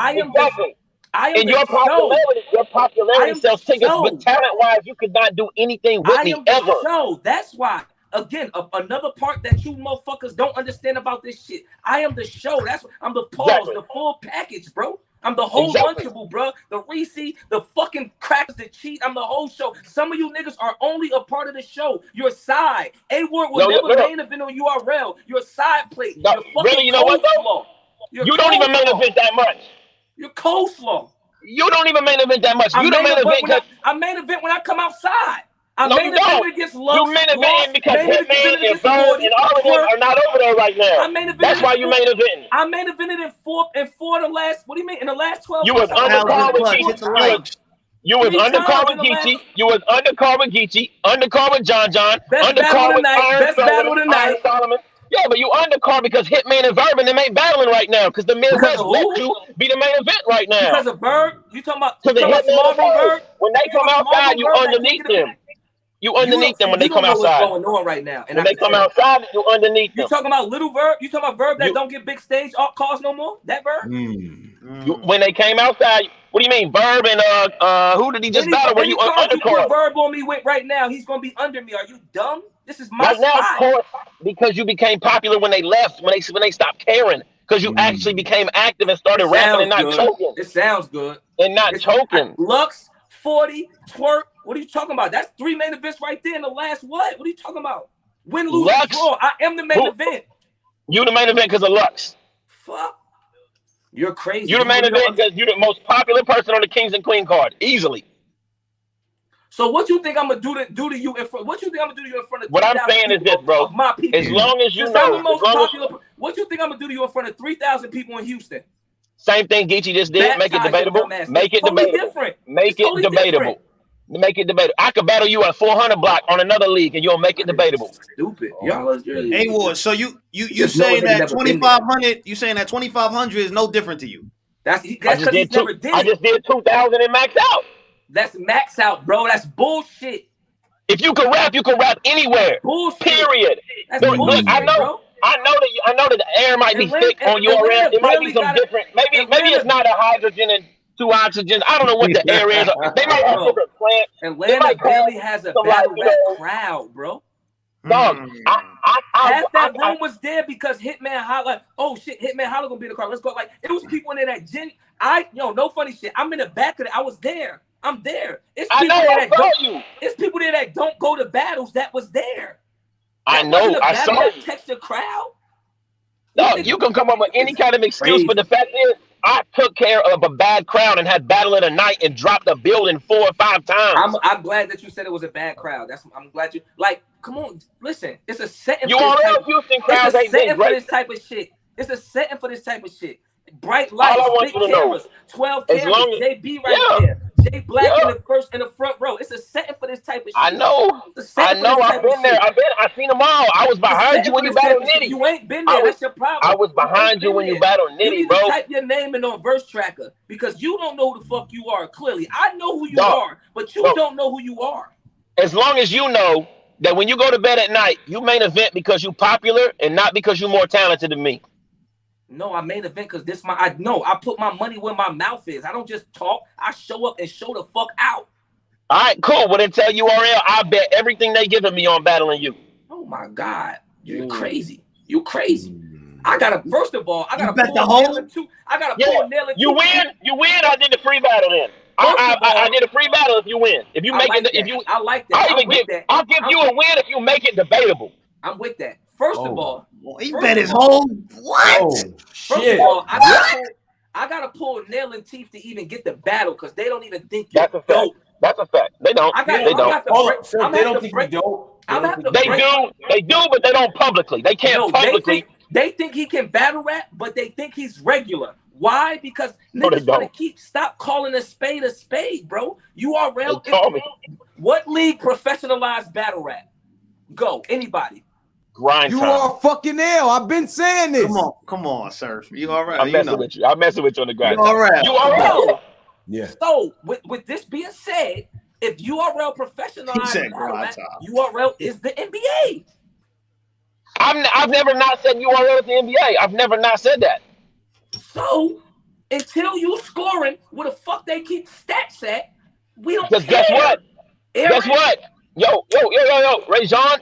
And your popularity sells tickets, but talent-wise, you could not do anything with me ever. Show. That's why. Again, another part that you motherfuckers don't understand about this shit. I am the show. That's what I'm the pause, the full package, bro. I'm the whole Lunchable, bro. The Reese, the fucking crackers, the cheat. I'm the whole show. Some of you niggas are only a part of the show. Your side. A.Ward will never main event on URL. Your side plate. No, your fucking really, you know what though? You don't even main event that much. Your coleslaw. You don't even main event that much. You the main event. I main event when I come outside. I no, main event against Lux. You main event because Hitman and Bird and all of them are not over there right now. That's why you main event. I main evented in four of the last. What do you mean in the last 12? You was undercard with Geechee. You was undercard with Geechee. You was undercard with Geechee. Undercard with John. Undercard with Iron Solomon. Yeah, but you undercard because Hitman and Verb and them ain't battling right now because the Midwest let you be the main event right now. Because of Verb? You talking about Verb? When they come outside, you underneath them. You underneath them when they come outside. What's going on right now? And when they come outside, you underneath them. You talking about little Verb? You talking about Verb that don't get big stage calls no more? That Verb? When they came outside, what do you mean? Verb and who did he just battle? Where you undercard? Verb on me with right now, he's gonna be under me. Are you dumb? This is my spot. Now, of course, because you became popular when they left, when they stopped caring, because you actually became active and started rapping and not choking. It sounds good. And not choking. Lux, 40, Twork. What are you talking about? That's 3 main events right there in the last what? What are you talking about? Win, lose, draw. I am the main event. You the main event because of Lux. Fuck. You're crazy. You the main event because you're the most popular person on the Kings and Queen card. Easily. So what you think I'm gonna do to you in front? What you think I'm gonna do to you in front of? What I'm saying is this, bro. My people. As long as you know, what you think I'm gonna do to you in front of 3,000 people in Houston? Same thing Geechee just did. Make it debatable. Make it debatable. Make it debatable. Make it debatable. I could battle you at 400 block on another league, and you'll make it debatable. Stupid, y'all. A.Ward. So you saying that 2,500? You saying that 2,500 is no different to you? That's because he never did. I just did 2,000 and max out. That's max out, bro. That's bullshit. If you can rap anywhere. Bullshit. Period. That's bullshit, look, I know that the air might be thick on URL. It might be some different. Maybe it's not a hydrogen and 2 oxygens. I don't know what the air is. They might have different plants. Atlanta barely has a battle rap crowd, bro. Dog, half that room was there because Hitman Holla. Oh shit, Hitman Holla gonna be in the car. Let's go. Like it was people in there that no funny shit. I'm in the back of it. I was there. I'm there. It's people there that don't go to battles. That was there. I know. I saw you. Text the crowd. No, you can come up with any kind of excuse, but the fact is, I took care of a bad crowd and had battle of the night and dropped the building 4 or 5 times. I'm glad that you said it was a bad crowd. I'm glad you come on, listen. It's a setting. Houston crowds ain't been great. This type of shit. It's a setting for this type of shit. Bright lights, big cameras, 12 cameras. JB there. Jay Black in the front row. It's a setting for this type of shit. I know. I've been there. I've seen them all. I was behind you when you battled Nitty. You ain't been there. That's your problem. I was behind you when you battled Nitty, you need bro. To type your name in on Verse Tracker because you don't know who the fuck you are. Clearly, I know who you are, but you don't know who you are. As long as you know that when you go to bed at night, you main event because you popular and not because you're more talented than me. No, I main event because I put my money where my mouth is. I don't just talk. I show up and show the fuck out. All right, cool. Well, then tell URL, I bet everything they giving me on battling you. Oh my God. You're crazy. You crazy. I gotta pull nail in two. You win, I did the free battle then. I did a free battle if you win. If you make it, I like that. I'll give you a win if you make it debatable. I'm with that. First of all, he bet his whole First of all, I gotta pull nail and teeth to even get the battle because they don't even think you're dope. That's a fact. They don't. They don't think you dope. They do, but they don't publicly. They can't publicly. They think he can battle rap, but they think he's regular. Why? Because niggas want to stop calling a spade, bro. URL. What league professionalized battle rap? Go, anybody. Grind You time. are fucking ill. I've been saying this. Come on, Surf. You all right? I'm messing with you. I'm messing with you on the grind. You all right? You all right? Yeah. So with this being said, if URL professionalized battle rap, URL is the NBA. I've never not said URL is the NBA. I've never not said that. So until you scoring, where the fuck they keep stats at, we don't Because care. guess what? Aaron, Guess what? Yo, Ray Jean,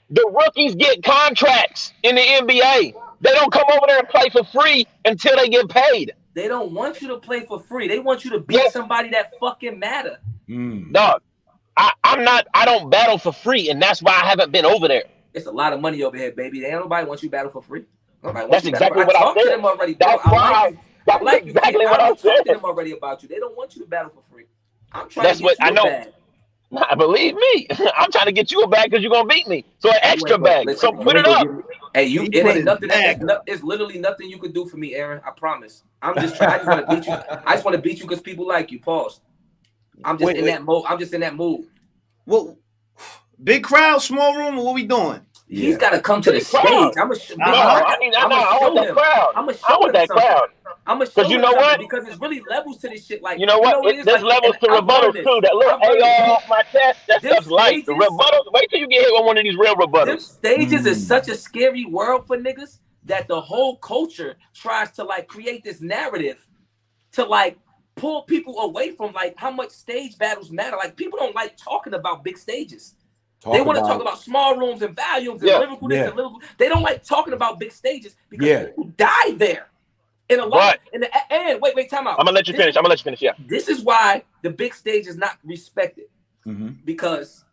the rookies get contracts in the NBA. They don't come over there and play for free until they get paid. They don't want you to play for free. They want you to beat somebody that fucking matter. Dog, I don't battle for free, and that's why I haven't been over there. It's a lot of money over here, baby. Ain't nobody wants you battle for free. That's exactly what I said. To them already. That's why. That's exactly what I said. I talked to them already about you. They don't want you to battle for free. I'm trying to get you a bag. Nah, believe me, I'm trying to get you a bag because you're gonna beat me. So an extra bag. Listen, so put it up. Hey, it ain't nothing. It's literally nothing you could do for me, Aaron. I promise. I'm just trying. I just want to beat you. I just want to beat you because people like you. Pause. I'm just in that mode. I'm just in that mood. Well, big crowd, small room. What we doing? He's got to come to the stage. I'm gonna show him. I want that crowd. I'm gonna show him that crowd. I'm gonna show you know what? Because there's really levels to this shit. Like you know what? There's levels to rebuttals too. That little AR off my chest. That stuff's light. The rebuttals. Wait till you get hit with one of these real rebuttals. Them stages is such a scary world for niggas that the whole culture tries to like create this narrative to like pull people away from like how much stage battles matter. Like people don't like talking about big stages. They want to talk about small rooms and volumes and lyrical this and lyrical. They don't like talking about big stages because people die there. In a lot, and wait, time out. I'm gonna let you finish. Yeah. This is why the big stage is not respected because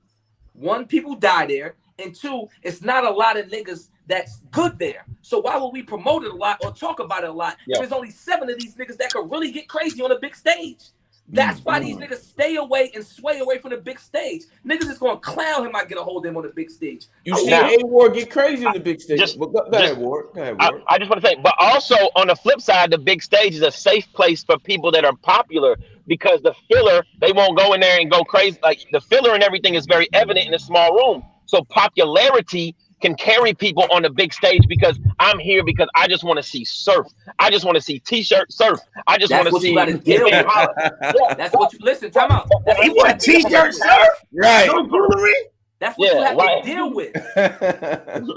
one, people die there, and two, it's not a lot of niggas that's good there. So why would we promote it a lot or talk about it a lot? If there's only 7 of these niggas that could really get crazy on a big stage. That's why these niggas stay away and sway away from the big stage. Niggas is gonna clown him. I get a hold of him on the big stage. You see A.Ward get crazy on the big stage. Go ahead, Ward. I just want to say, but also on the flip side, the big stage is a safe place for people that are popular because the filler, they won't go in there and go crazy. Like the filler and everything is very evident in a small room. So popularity can carry people on the big stage because I'm here because I just want to see surf. I just want to see T-shirt surf. I just want to see. That's what you listen. Time out. You want T-shirt surf? Right. No jewelry. That's what you have to deal with. That's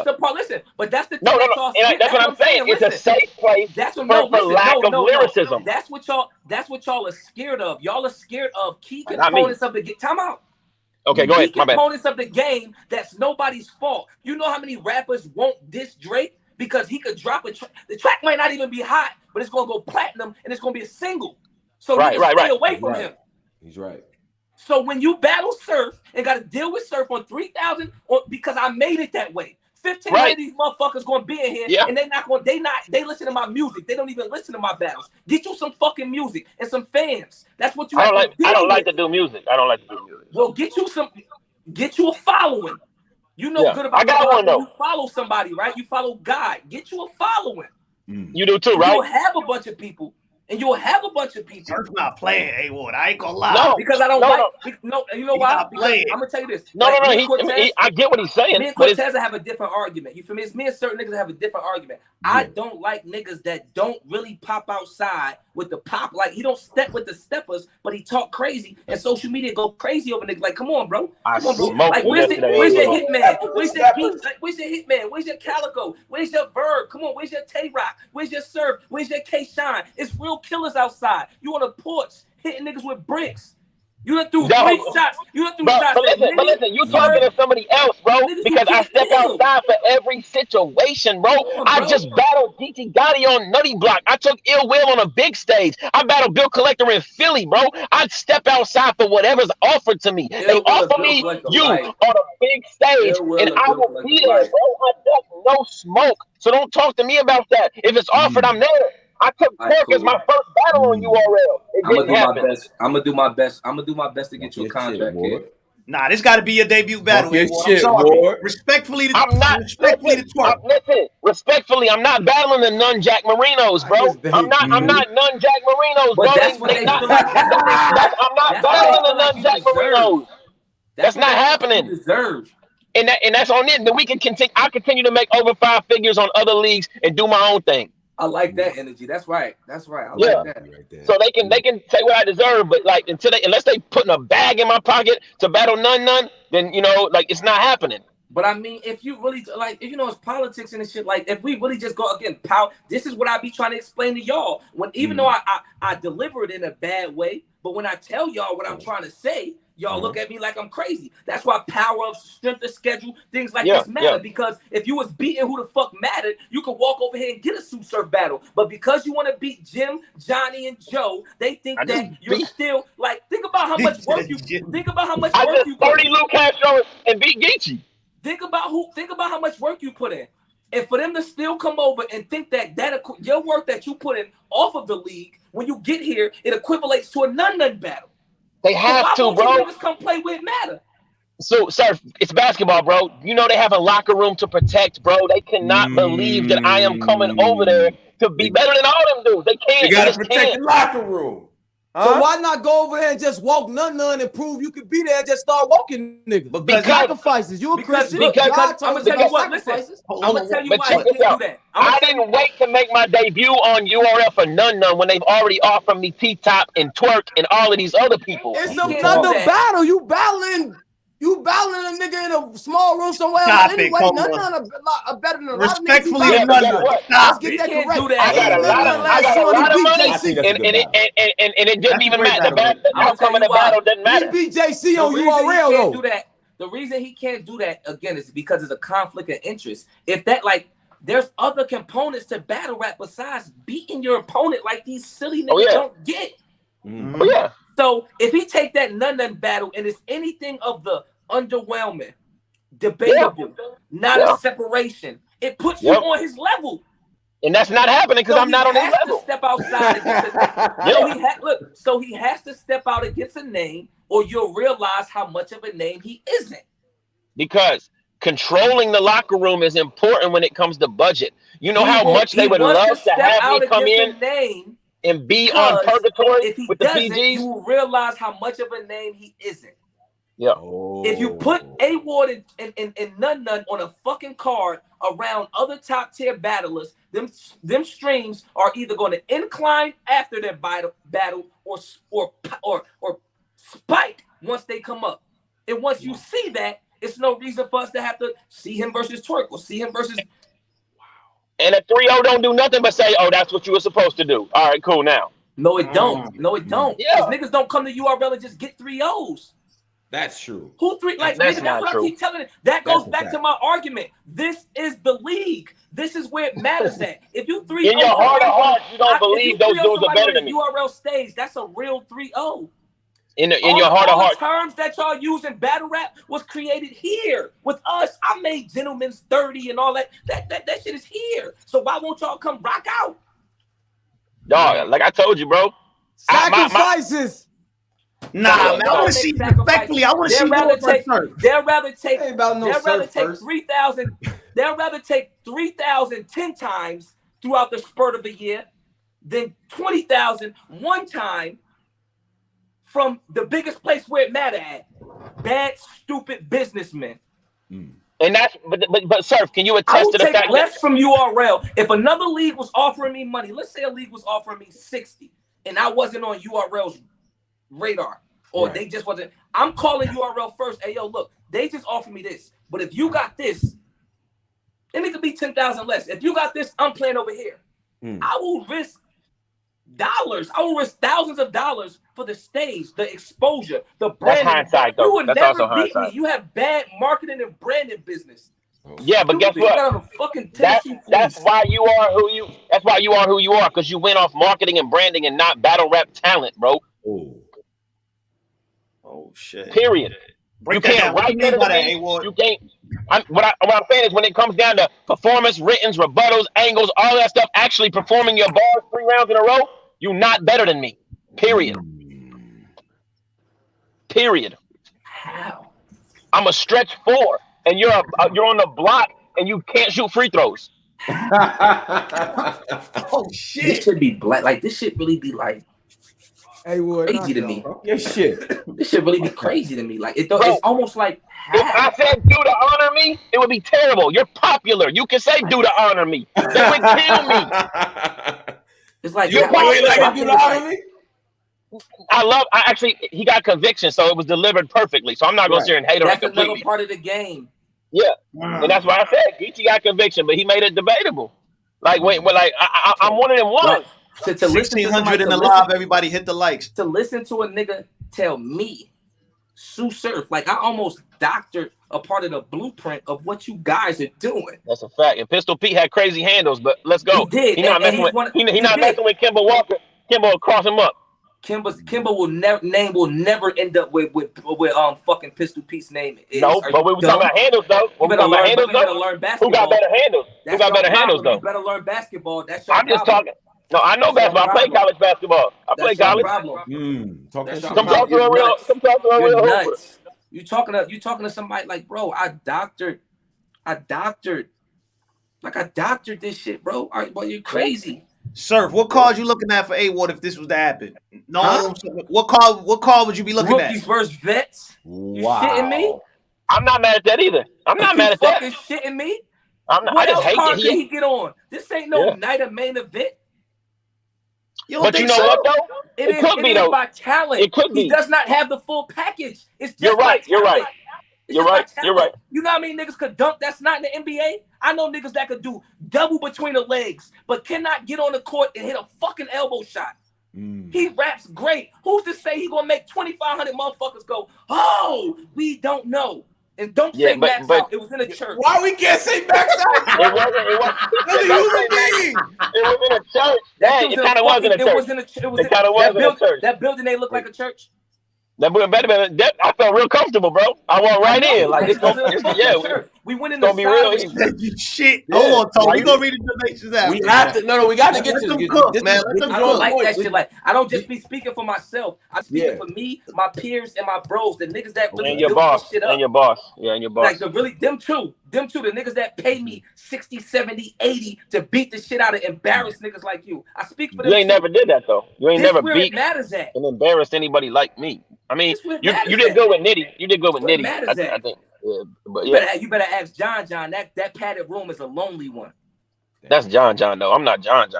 the part. Listen, but that's the thing. No. That's what I'm saying. It's a safe place. That's what for lack of lyricism. That's what y'all are scared of. Y'all are scared of key components of the time out. Okay, go ahead. My bad. Components of the game that's nobody's fault. You know how many rappers won't diss Drake because he could drop a track. The track might not even be hot, but it's gonna go platinum and it's gonna be a single. So stay away from him. He's right. So when you battle Surf and got to deal with Surf on 3,000, because I made it that way. 1,500 of these motherfuckers gonna be in here, and they listen to my music. They don't even listen to my battles. Get you some fucking music and some fans. That's what you have to do. I don't like to do music. Well, get you a following. You know good about I got one though. You follow somebody, right? You follow God. Get you a following. You do too, right? You'll have a bunch of people. And you'll have a bunch of people. Surf not playing, A.Ward. I ain't gonna lie. No, because I don't you know why? Because I'm gonna tell you this. I get what he's saying. Me and Cortez have a different argument. You feel me? It's me and certain niggas have a different argument. I don't like niggas that don't really pop outside with the pop. Like he don't step with the steppers, but he talk crazy and social media go crazy over niggas. Like, come on, bro. Like, where's your hitman? Where's your beat? Like, where's your hitman? Where's your Calico? Where's your Verb? Come on, where's your Tay-Rock? Where's your Surf? Where's your K-Shine? It's real killers outside. You on a porch hitting niggas with bricks. You done threw 3 shots. You done threw shots. But listen, you talking to somebody else, bro. Because I step outside for every situation, bro. I just battled DT Gotti on Nutty Block. I took Ill Will on a big stage. I battled Bill Collector in Philly, bro. I step outside for whatever's offered to me. They offer me you on a big stage, and I will be there, bro. I duck no smoke. So don't talk to me about that. If it's offered, I'm there. I took Twork as my first battle on URL. I'm gonna do my best. I'm gonna do my best to get you a contract, kid. Nah, this got to be your debut battle. Talk your A-Ward. shit, I'm sorry. Ward. Respectfully, I'm not. respectfully to Twork. Listen, respectfully, I'm not battling the Nun Jack Marinos, bro. His I'm not debut. Nun Jack Marinos, bro. But that's what they feel like. That's what they feel like. I'm not That's what they battling the feel like Nun you Jack deserve. Marinos. That's what not they feel like happening. you deserve. And that's on it. Then we can continue. I continue to make over 5 figures on other leagues and do my own thing. I like that energy. That's right. That's right. I Yeah. like that. Right So they can take what I deserve, but like unless they putting a bag in my pocket to battle none, then like it's not happening. But I mean, if you really like, if it's politics and shit, like if we really just go again, power. This is what I be trying to explain to y'all. Even though I deliver it in a bad way, but when I tell y'all what I'm trying to say, y'all look at me like I'm crazy. That's why power of strength of schedule, things like this matter. Because if you was beating who the fuck mattered, you could walk over here and get a Tsu Surf battle. But because you want to beat Jim, Johnny, and Joe, they think that you're still like. Think about how much work you. Think about how much work you. 30 Lou Castro and beat Geechee. Think about how much work you put in. And for them to still come over and think that your work that you put in off of the league, when you get here, it equivalates to a none battle. They have to, bro. You niggas come play with matter. So, Surf, it's basketball, bro. They have a locker room to protect, bro. They cannot believe that I am coming over there to be better than all them dudes. They can't. You gotta protect the locker room. So why not go over there and just walk none and prove you could be there and just start walking niggas? Because sacrifices. You a Christian. I'm gonna tell you what. Listen, I'm gonna tell you why he can't do that. I didn't wait to make my debut on URL for none when they've already offered me T-Top and Twork and all of these other people. It's another battle. You battling a nigga in a small room somewhere else anyway. None are better than a lot of niggas. Respectfully, Let's get that correct. I got a lot of money, and it didn't even matter. The outcome of the battle didn't matter. He beat JC on URL though. The reason he can't do that again is because it's a conflict of interest. If that there's other components to battle rap besides beating your opponent like these silly niggas don't get. Oh yeah. So if he take that none battle and it's anything of the underwhelming, debatable, not a separation, it puts you on his level. And that's not happening because I'm not on his level. To step outside against so he has to step out against a name, or you'll realize how much of a name he isn't. Because controlling the locker room is important when it comes to budget. You know how much they would love to have me come in and be on purgatory with the PGs? You will realize how much of a name he isn't. Yeah. If you put A.Ward and Nun on a fucking card around other top tier battlers, them streams are either going to incline after their battle or spike once they come up. And once you see that, it's no reason for us to have to see him versus Twork or see him versus. And a 3-0 don't do nothing but say, "Oh, that's what you were supposed to do." All right, cool. Now. No, it don't. No, it don't. Yeah. Niggas don't come to URL and just get 3-0s. That's true. Who three? Like that's what I keep telling it. That goes back to my argument. This is the league. This is where it matters at. If you 3-0 in your heart of hearts, you don't believe those dudes are better than me. URL stage, that's a real 3-0. In your heart of hearts, terms that y'all use in battle rap was created here with us. I made Gentleman's 30 and all that. That shit is here. So why won't y'all come rock out? Dog, like I told you, bro. Sacrifices. Nah, man. I want to see respectfully. I want to see more first. They'd rather take 3,000. They'd rather take 3,000 10 times throughout the spurt of the year than 20,000 one time from the biggest place where it matter at. Bad, stupid businessmen. And that's but Surf, can you attest to the fact less from URL? If another league was offering me money, let's say a league was offering me 60 and I wasn't on URL's radar, or they just wasn't. I'm calling URL first. Hey, yo, look, they just offered me this, but if you got this, and it could be 10,000 less. If you got this, I'm playing over here. I will risk dollars. I will risk thousands of dollars for the stage, the exposure, the branding. That's hindsight, though. You would That's never also beat me. You have bad marketing and branding business. Yeah, but guess what? That's why you are who you. That's why you are who you are, because you went off marketing and branding and not battle rap talent, bro. Oh shit. Period. You can't write that. You can't. What I'm saying is, when it comes down to performance, writtens, rebuttals, angles, all that stuff, actually performing your bars 3 rounds in a row, you're not better than me. Period. Period. How? I'm a stretch 4, and you're on the block and you can't shoot free throws. Oh shit! This should be black. Like this shit really be like A.Ward, crazy to me. Your shit. This should really be crazy to me. Like it's almost like if I said do to honor me, it would be terrible. You're popular. You can say do to honor me. They would kill me. It's like You probably like do to honor me. He got conviction, so it was delivered perfectly. So I'm not gonna sit here and hate him that's completely. another part of the game. Yeah, and that's why I said Geechee got conviction, but he made it debatable. Like I'm one of them ones. To listen to 1600 in the live, everybody hit the likes. To listen to a nigga tell me, Tsu Surf, like I almost doctored a part of the blueprint of what you guys are doing. That's a fact. And Pistol Pete had crazy handles, but let's go. He did. He's not messing with Kimba Walker. Kimba will cross him up. Kimba will never end up with fucking Pistol Pete's name. No, but we were talking about handles though. You better learn basketball. Who got better handles? Who got better handles though? You better learn basketball. That's your I'm just talking. No, I know basketball. I play college basketball. I play college. Come talk to a real hooper. You talking to somebody like, bro, I doctored this shit, bro. Well, you're crazy. Surf, what card you looking at for A.Ward if this was to happen? No, what card would you be looking at? Rookies versus vets. You shitting me? I'm not mad at that either. I'm not mad at that. You fucking shitting me? I just hate card can he get on? This ain't no night of main event. But you know what though? It could be though. By talent. It could be. He does not have the full package. It's just You're right. You know how many niggas could dunk that's not in the NBA? I know niggas that could do double between the legs, but cannot get on the court and hit a fucking elbow shot. He raps great. Who's to say he gonna make 2,500 motherfuckers go, oh, we don't know. And don't say max out. It was in a church. Why we can't say max out? It wasn't. It was in a church. It kind of was in a church. It kind of was in a church. That building they look like a church. I felt real comfortable, bro. I walked right in. Like we went in the be real. Shit. Hold on, Tom. We gonna read the donations out. We have to. No. We got to get to this, man. I don't like that shit. Like I don't just be speaking for myself. I'm speaking for me, my peers, and my bros. The niggas that really build this shit up. And your boss. Yeah, and your boss. Like them two. The niggas that pay me 60, 70, 80 to beat the shit out of embarrassed niggas like you. I speak for them. You ain't never did that though. You ain't never beat and embarrassed anybody like me. I mean, you did good with Nitty. You did good with Nitty. I think. Yeah, but you better ask John. That padded room is a lonely one. That's John though. I'm not John.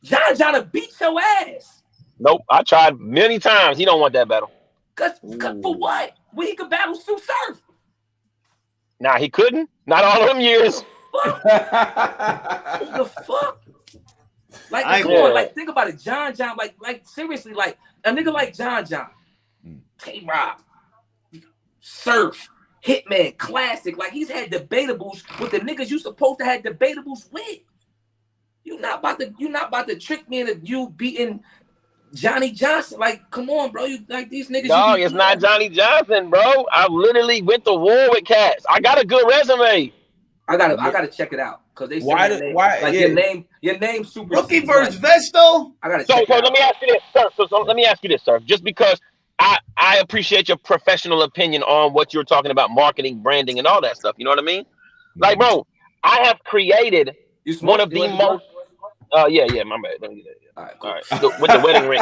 John will beat your ass. Nope. I tried many times. He don't want that battle. Cause for what? When he could battle Tsu Surf. Nah, he couldn't. Not all of them years. What the fuck? Like, come on, like think about it. John, like seriously, like a nigga like John, K-Rob, Surf, Hitman, Classic. Like he's had debatables with the niggas you supposed to have debatables with. You're not about to trick me into you beating Johnny Johnson. Like, come on, bro. You like these niggas. No, it's not Johnny Johnson, bro. I literally went to war with cats. I got a good resume. I gotta check it out because they say your name super rookie versus Vesto. I gotta. So let me ask you this, sir. So let me ask you this, sir. Just because I appreciate your professional opinion on what you're talking about, marketing, branding, and all that stuff. You know what I mean? Like, bro, I have created one of the most. Yeah, my bad. Let me do that. All right. With the wedding ring,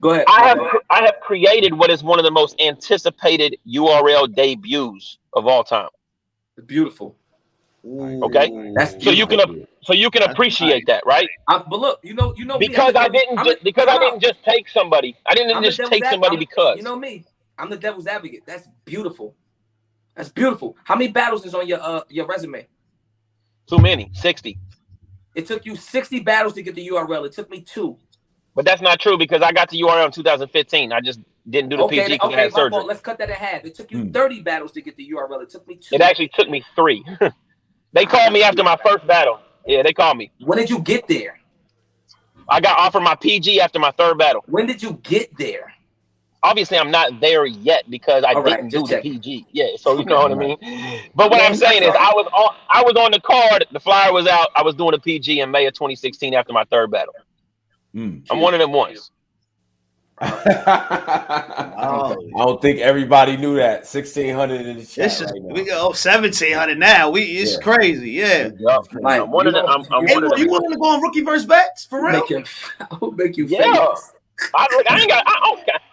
Go ahead. I have created what is one of the most anticipated URL debuts of all time. It's beautiful. Okay, that's beautiful. So you can appreciate that, right? But look, you know, because I didn't just take somebody. I didn't just take somebody because. You know me. I'm the devil's advocate. That's beautiful. That's beautiful. How many battles is on your resume? Too many. 60. It took you 60 battles to get the URL. It took me 2. But that's not true because I got the URL in 2015. I just didn't do the PG because I had surgery. Fault. Let's cut that in half. It took you 30 battles to get the URL. It took me 2. It actually took me 3. They called me after my first battle. Yeah, they called me. When did you get there? I got offered my PG after my 3rd battle. When did you get there? Obviously, I'm not there yet because I didn't do the PG. Yeah, so you know what I mean. But what I'm saying is, I was on the card. The flyer was out. I was doing a PG in May of 2016 after my 3rd battle. I'm one of them ones. I don't think everybody knew that. 1,600 in the chat It's just right now. we go 1,700 now. It's crazy. Yeah. Like, I'm one of them. You willing to go on rookie versus bets for real? I'll make you Yeah. famous. I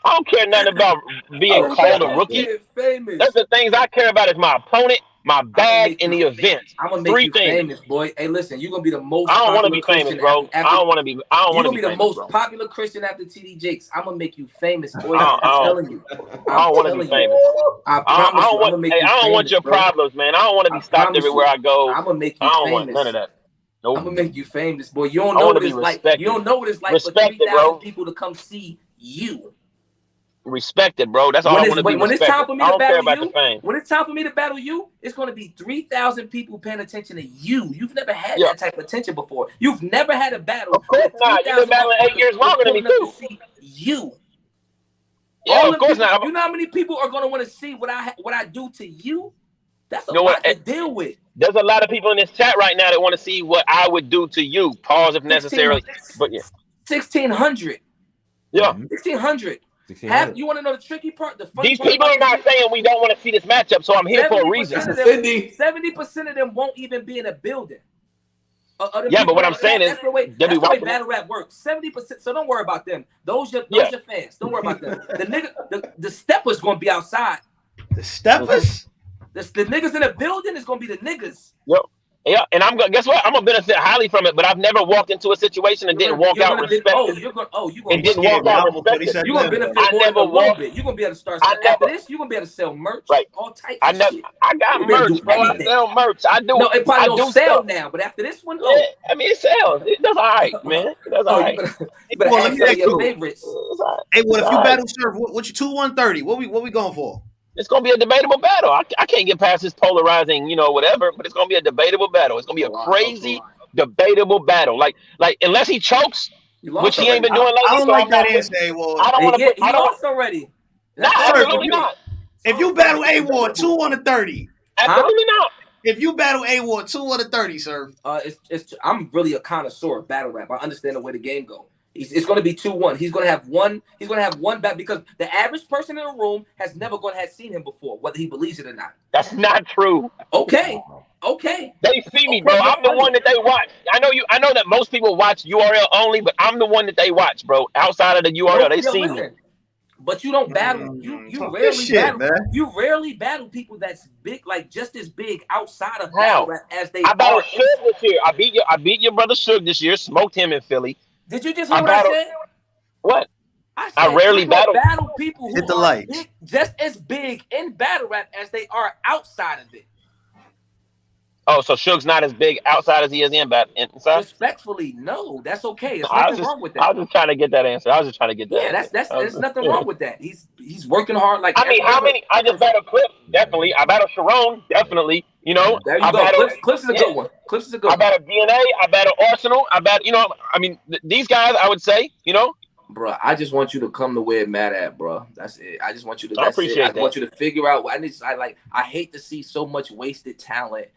don't care nothing about being called a rookie. Famous. That's the things I care about is my opponent, my bag, and the event. I'm gonna make you famous, boy. Hey, listen, you're gonna be the most. I don't want to be Christian famous, bro. I don't want to be. You're gonna be the famous, most bro. popular Christian after TD Jakes. I'm gonna make you famous, boy. I'm telling you. I don't want to be famous. I promise you. I'm gonna make you famous. I don't want your problems, man. I don't want to be stopped everywhere I go. I'm gonna make you famous. I don't famous. want none of that. Nope. I'm gonna make you famous, boy. You don't know what it's like. You don't know what it's like for 3,000 people to come see you. Respected, bro. That's all I want to be. When it's time for me to battle you, when it's time for me to battle you, it's going to be 3,000 people paying attention to you. You've never had that type of attention before. You've never had a battle. Of course not. You've been battling 8 years longer than me too. You. Yeah, of course not. You know how many people are going to want to see what I do to you? That's a lot to deal with. There's a lot of people in this chat right now that want to see what I would do to you. Pause if necessary. But yeah, 1,600. Yeah, 1,600. You want to know the tricky part? These people are not saying we don't want to see this matchup, so I'm here for a reason. 70% of them won't even be in a building. Yeah, but what I'm saying is, that's the way battle rap works. 70%. So don't worry about them. Those your fans. Don't worry about them. The steppers gonna be outside. The steppers. The niggas in the building is gonna be the niggas. Yep. Yeah, and I'm gonna guess what? I'm gonna benefit highly from it, but I've never walked into a situation and didn't walk out respected. You're gonna respected. You're gonna benefit more than a little bit. You're gonna be able to start after this. You're gonna be able to sell merch, all types of shit. I got merch, bro. I sell merch. I do. No, it probably don't sell now, but after this one, yeah, I mean it sells. It does all right, man. It does all right. You better ask some of your favorites. Hey, what if you battle Surf? What you 2-130? What we going for? It's gonna be a debatable battle. I can't get past this polarizing, whatever. But it's gonna be a debatable battle. It's gonna be a crazy debatable battle. Like unless he chokes, which he ain't been doing lately. I don't like that answer, A.Ward. I don't want to. He lost already. No, absolutely not. If you battle A.Ward 2-30, absolutely not. If you battle A.Ward 2-30, sir. I'm really a connoisseur of battle rap. I understand the way the game goes. It's going to be 2-1. He's going to have one. He's going to have one back because the average person in the room has never have seen him before, whether he believes it or not. That's not true. Okay. They see me, bro. I'm the one that they watch. I know that most people watch URL only, but I'm the one that they watch, bro. Outside of the URL, they see me. But you don't battle. You rarely battle. Man. You rarely battle people that's big, like just as big outside of battle rap as they. I battled Suge this year. I beat your brother Suge this year. Smoked him in Philly. Did you just hear what I said? What? I rarely battle people who hit the are just as big in battle rap as they are outside of it. Oh, so Suge's not as big outside as he is inside? Respectfully, no. That's okay. There's nothing wrong with that. I was just trying to get that answer. Yeah, there's nothing wrong with that. He's working hard. Like how many? I just battled Cliff, definitely. I battled Sharon, definitely. There you go. Cliff's is a good one. Cliff's is a good one. I battled DNA. I battled Arsenal. These guys, I would say, Bro, I just want you to come to where mad at, bro. That's it. I just want you to. I appreciate that. I want you to figure out. I hate to see so much wasted talent.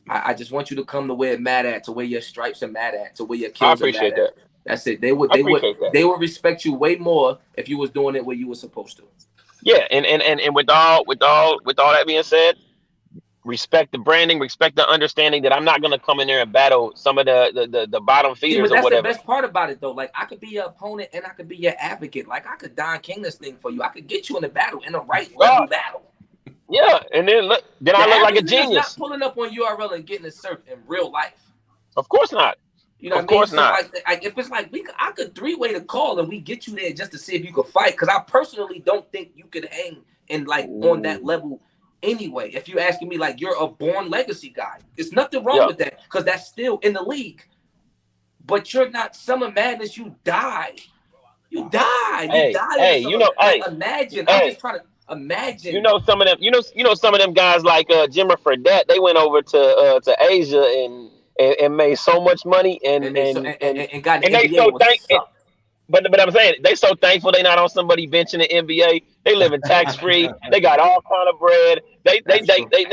I just want you to come to where mad at, to where your stripes are mad at, to where your kills are mad at. That's it. They would respect you way more if you was doing it where you were supposed to. Yeah, and with all that being said, respect the branding, respect the understanding that I'm not gonna come in there and battle some of the bottom feeders or whatever. That's the best part about it though. Like I could be your opponent and I could be your advocate. Like I could Don King this thing for you. I could get you in a battle, in the right level battle. Yeah, and then I look like a genius. Not pulling up on URL and getting a surf in real life. Of course not. You know, of course not. Like if it's like I could 3-way the call and we get you there just to see if you could fight. Because I personally don't think you could hang in on that level anyway. If you're asking me, like you're a born legacy guy, there's nothing wrong with that because that's still in the league. But you're not Summer Madness. You died. You died. Imagine. I'm just trying to. Imagine. Some of them. Some of them guys like Jimmer Fredette. They went over to Asia and made so much money and they so thankful. But I'm saying they so thankful they not on somebody bench in the NBA. They living tax free. They got all kind of bread. They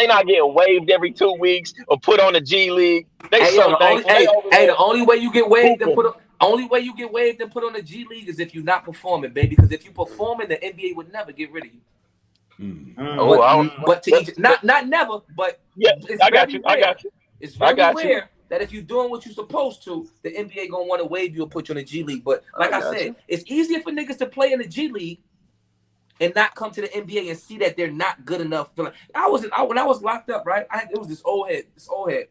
not getting waived every 2 weeks or put on the G League. The only way you get waived and put on the G League is if you're not performing, baby. Because if you performing, the NBA would never get rid of you. But to each, not never, but yeah, I got you. It's very rare that if you're doing what you're supposed to, the NBA gonna want to waive you or put you in the G League. But like I said, it's easier for niggas to play in the G League and not come to the NBA and see that they're not good enough. When I was locked up, right? It was this old head.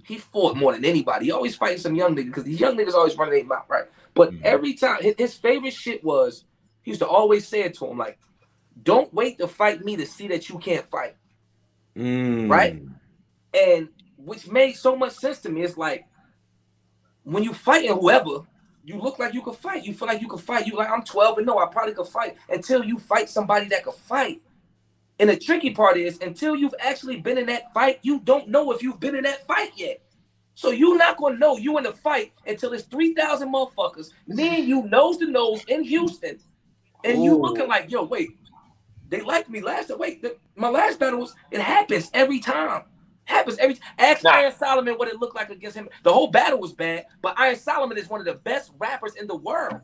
He fought more than anybody. He always fighting some young niggas because these young niggas always running their mouth, right? But every time, his favorite shit was, he used to always say it to him, like, don't wait to fight me to see that you can't fight. Right? And which made so much sense to me. It's like, when you fighting whoever, you look like you can fight. You feel like you can fight. You like, I'm 12 and no, I probably could fight, until you fight somebody that could fight. And the tricky part is, until you've actually been in that fight, you don't know if you've been in that fight yet. So you're not going to know you in the fight until it's 3,000 motherfuckers, me and you nose to nose in Houston. And you looking like, yo, wait, they liked me last time. Wait, my last battle was, it happens every time. Ask Iron Solomon what it looked like against him. The whole battle was bad, but Iron Solomon is one of the best rappers in the world.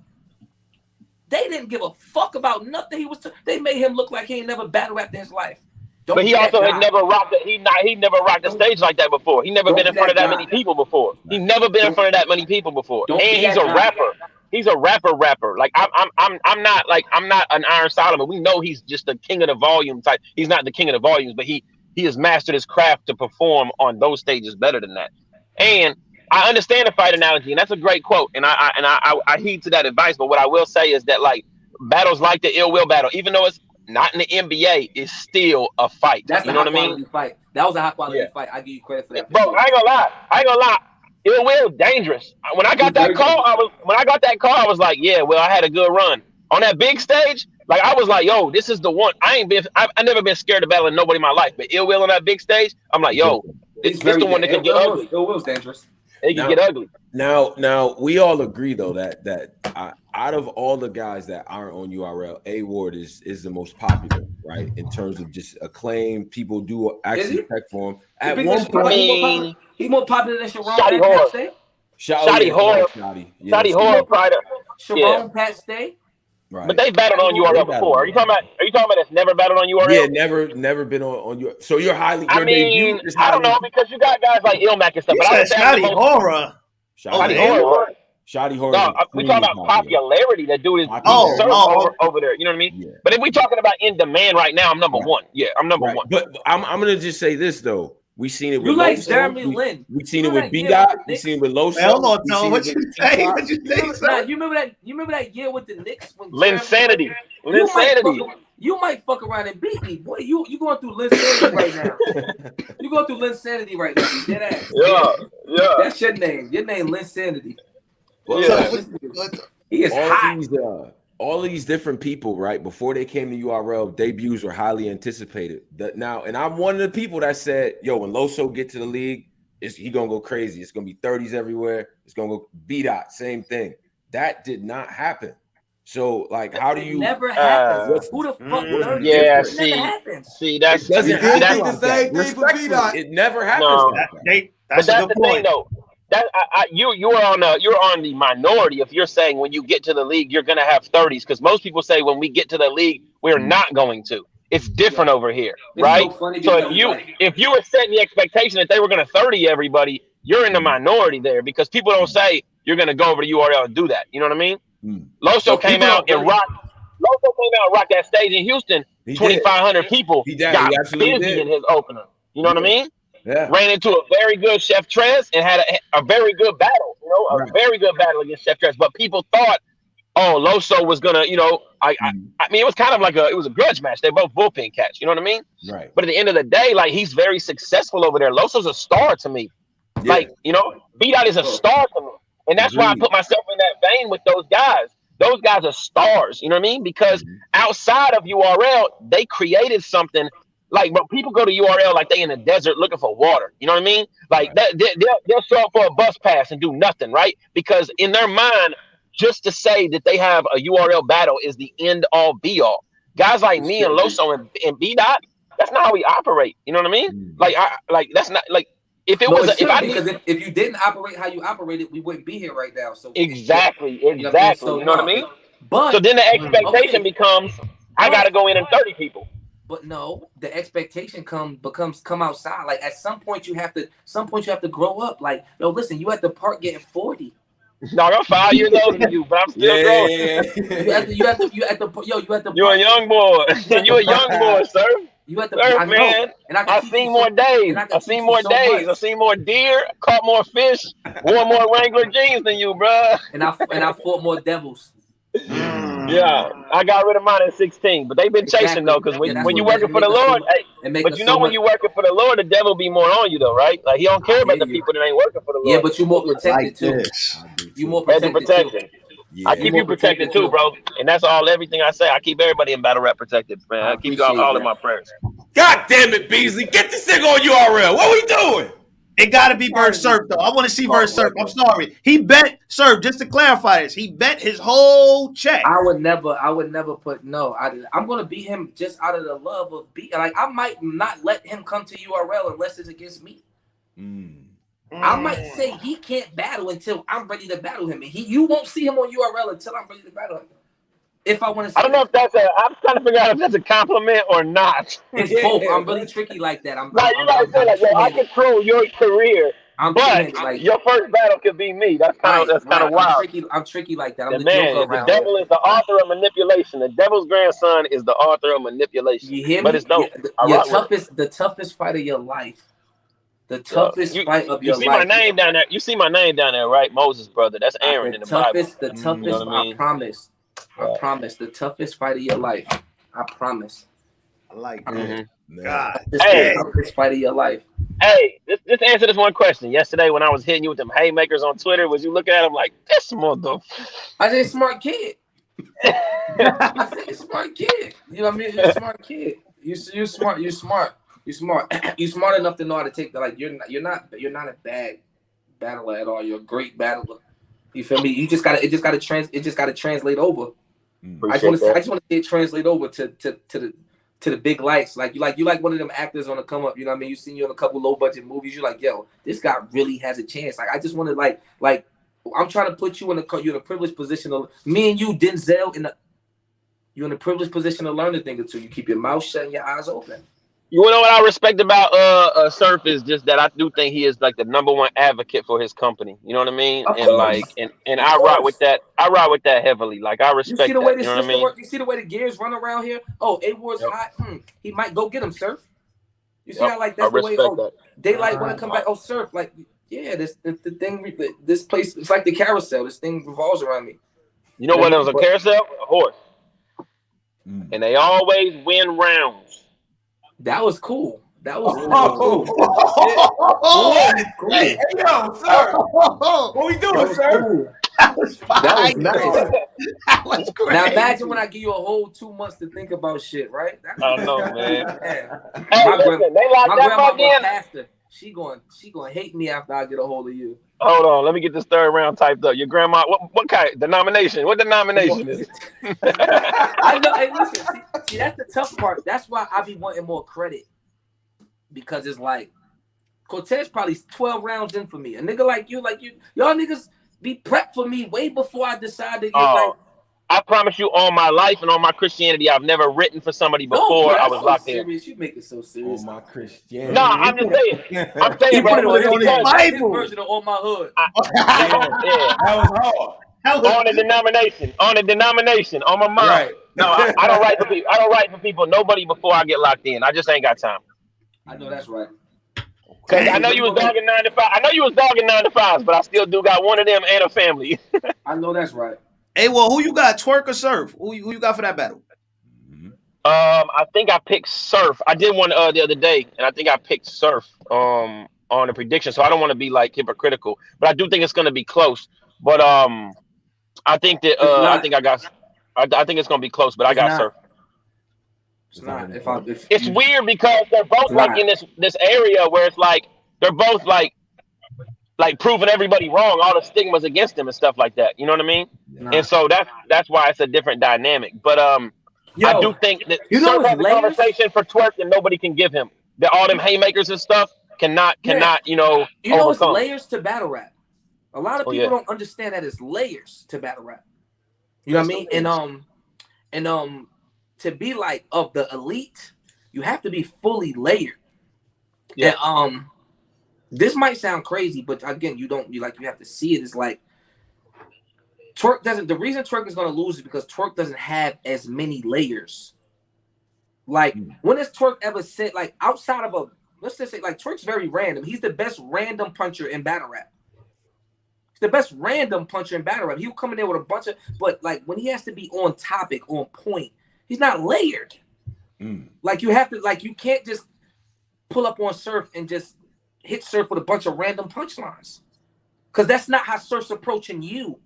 They didn't give a fuck about nothing. They made him look like he ain't never battle rapped in his life. But he also had never rocked it. He never rocked the stage like that before. He never been in front of that many people before. He never been in front of that many people before. And he's a rapper. He's a rapper. Like I'm not an Iron Solomon. We know he's just the king of the volume type. He's not the king of the volumes, but he has mastered his craft to perform on those stages better than that. And I understand the fight analogy, and that's a great quote. And I heed to that advice. But what I will say is that, like, battles like the Ill Will battle, even though it's not in the NBA, is still a fight. That's you know what I mean? Fight. That was a high quality fight. I give you credit for that. Bro, I ain't gonna lie. Ill Will dangerous. When I got that call, I was like, yeah, well, I had a good run on that big stage. Like, I was like, yo, this is the one. I've never been scared of battling nobody in my life, but Ill Will on that big stage, I'm like, yo, it's the one that can get ugly. Ill Will's dangerous. It can get ugly. Now we all agree though that out of all the guys that aren't on URL, A.Ward is the most popular, right? In terms of just acclaim, people do actually check for him. At one point, he's more popular than Sharon Pat Stay. Shotty Horror Pride. Sharon Pat Stay. Right. But they battled on URL before. Are you talking about that's never battled on URL? Yeah, never been on your. So you're highly. I mean, I don't know, because you got guys like Ilmac and stuff. But I would say Shotty Horror. Shotty Horror. No, we talking about popularity. That dude is over there. You know what I mean? Yeah. But if we talking about in demand right now, I'm number one. Yeah, I'm number one. But I'm gonna just say this though. We seen it with Jeremy Lin. We seen it with B-Dot. We seen it with Loso. Hold on, Tom. What you say? You remember that year with the Knicks when Linsanity. You might fuck around and beat me, boy. You going through Linsanity right now. You going through Linsanity right now. Dead ass. Yeah. That's your name. Your name Linsanity. He is hot. All these different people, right, before they came to URL, debuts were highly anticipated. And I'm one of the people that said, yo, when Loso get to the league, he going to go crazy. It's going to be 30s everywhere. It's going to go B-Dot, same thing. That did not happen. So, like, how do you... Never happens. Who the fuck learned it? Never happens. See, that's... It never happens. That's the thing, though. You're on the minority if you're saying when you get to the league you're gonna have 30s, because most people say when we get to the league we're not going to. It's different over here, right? So if you were setting the expectation that they were gonna 30 everybody, you're in the minority there, because people don't say you're gonna go over to URL and do that. You know what I mean? Loso came out and rocked that stage in Houston. 2,500 people got busy in his opener. You know what I mean? Yeah. Ran into a very good Chef Trez and had a very good battle, very good battle against Chef Trez. But people thought, oh, Loso was gonna, I mean, it was kind of like it was a grudge match. They're both bullpen cats, you know what I mean? Right. But at the end of the day, like, he's very successful over there. Loso's a star to me. Yeah. Like, B-Dot is a star to me, and that's why I put myself in that vein with those guys. Those guys are stars, you know what I mean? Because outside of URL, they created something. Like, but people go to URL like they in the desert looking for water. You know what I mean? Like, they'll show up for a bus pass and do nothing, right? Because in their mind, just to say that they have a URL battle is the end all be all. Guys like me and Loso and B-Dot, that's not how we operate. You know what I mean? Like that's not like if it was if you didn't operate how you operated, we wouldn't be here right now. So exactly. You know what I mean? But so then the expectation becomes I got to go in and 30 people. But no, the expectation come outside. Like at some point you have to grow up. Like, yo, listen, you at the park getting 40. No, I'm 5 years older than you, but I'm still growing. You at the You're a young boy. You're a young boy, sir. You at the Surf, man. I've seen more days. I've seen more days. I've seen more deer, caught more fish, wore more Wrangler jeans than you, bro. And I fought more devils. Yeah, I got rid of mine at 16, but they've been chasing though, because when you're working for the Lord, but you know when you're working for the Lord, the devil be more on you though, right? Like he don't care about the people that ain't working for the Lord. Yeah, but you more protected too. You more protected. Yeah. I keep you protected too, bro, and that's everything I say. I keep everybody in battle rap protected, man. I keep y'all all in my prayers. God damn it, Beasley, get this thing on URL. What we doing? It got to be Verse Surf, though. I want to see Verse Surf. I'm sorry. He bet, Surf, just to clarify this, he bet his whole check. I would never put, no. I'm going to beat him just out of the love of beat. Like, I might not let him come to URL unless it's against me. I might say he can't battle until I'm ready to battle him. And you won't see him on URL until I'm ready to battle him. If I want to, I don't know if I'm trying to figure out if that's a compliment or not. It's both. I'm really tricky like that. You gotta say like, yo, I control your career, but like, your first battle could be me. That's kind of wild. I'm tricky like that. I'm the man, joker the devil is the author of manipulation. The devil's grandson is the author of manipulation. You hear me? But it's dope. The toughest fight of your life. The toughest fight of your life. You see my name down there. You see my name down there, right? Moses' brother. That's Aaron in the Bible. The toughest. You know I promise. I promise. The toughest fight of your life. I promise. I like that. God. The toughest fight of your life. Hey, just answer this one question. Yesterday, when I was hitting you with them haymakers on Twitter, was you looking at them like, this motherfucker? I said, smart kid. I said, smart kid. You know what I mean? You're a smart kid. You're smart. You're smart. You're smart. You're smart enough to know how to take the, like, you're not a bad battler at all. You're a great battler. You feel me? It just gotta translate over. I just want to see it translate over to the big lights. Like you like one of them actors on the come up. You know what I mean? You seen you in a couple low budget movies. You're like, yo, this guy really has a chance. Like I just want to like I'm trying to put you in a privileged position. Me and you, Denzel, you're in a privileged position to learn a thing or two. You keep your mouth shut and your eyes open. You know what I respect about Surf is just that I do think he is like the ¡1 advocate for his company. You know what I mean? And I ride with that. I ride with that heavily. Like I respect you see the way that. You know what I mean? You see the way the gears run around here? Oh, A.Ward's hot. He might go get him, Surf. You see how like that's the way Daylight want to come back. Oh, Surf, like yeah, the thing, this place, it's like the carousel. This thing revolves around me. You know what? It was a carousel, a horse, and they always win rounds. That was cool. That was cool. Hey, yo, sir. What we doing, sir? Cool. That was fine. That was nice. That was great. Now imagine when I give you a whole 2 months to think about shit, right? I know, man. Hey, my grandma again. Pastor, she going hate me after I get a hold of you. Hold on, let me get this third round typed up. Your grandma, what kind? Denomination? What denomination is? I know. Hey, listen. See, that's the tough part. That's why I be wanting more credit, because it's like Cortez probably 12 rounds in for me. A nigga like you, y'all niggas be prepped for me way before I decide to get I promise you, all my life and all my Christianity, I've never written for somebody before I was locked in. You make it so serious. All my Christianity. No, I'm just saying. I'm saying, you put it on his Bible. Version of On My Hood. That was hard. On a denomination, on my mind. Right. No, I don't write for people. I don't write for people. Nobody before I get locked in. I just ain't got time. I know that's right. Cause I know you was dogging 9 to 5. I know you was dogging 9 to 5s, but I still do got one of them and a family. I know that's right. Hey, well, who you got, Twork or Surf? Who you got for that battle? I think I picked Surf. I did one the other day, and I think I picked Surf on the prediction. So I don't want to be like hypocritical, but I do think it's going to be close. But I think that I think it's going to be close, but I got Surf. It's not. It's weird because they're both like in this area where it's like they're both like proving everybody wrong, all the stigmas against them and stuff like that. You know what I mean? And so that's why it's a different dynamic. But I do think that Surf has a conversation for Twork and nobody can give him. That all them haymakers and stuff cannot overcome. It's layers to battle rap. A lot of people don't understand that it's layers to battle rap. You know what I mean? And to be like of the elite, You have to be fully layered. Yeah. And this might sound crazy, but again, you have to see it. It's like Twork doesn't. The reason Twork is going to lose is because Twork doesn't have as many layers. Like when has Twork ever said, like, outside of let's just say, like, Twork's very random. He's the best random puncher in battle rap. He's the best random puncher in battle rap. He'll come in there with a bunch of, but like when he has to be on topic, on point, he's not layered. Like you have to, like, you can't just pull up on Surf and just hit Surf with a bunch of random punchlines, because that's not how Surf's approaching you.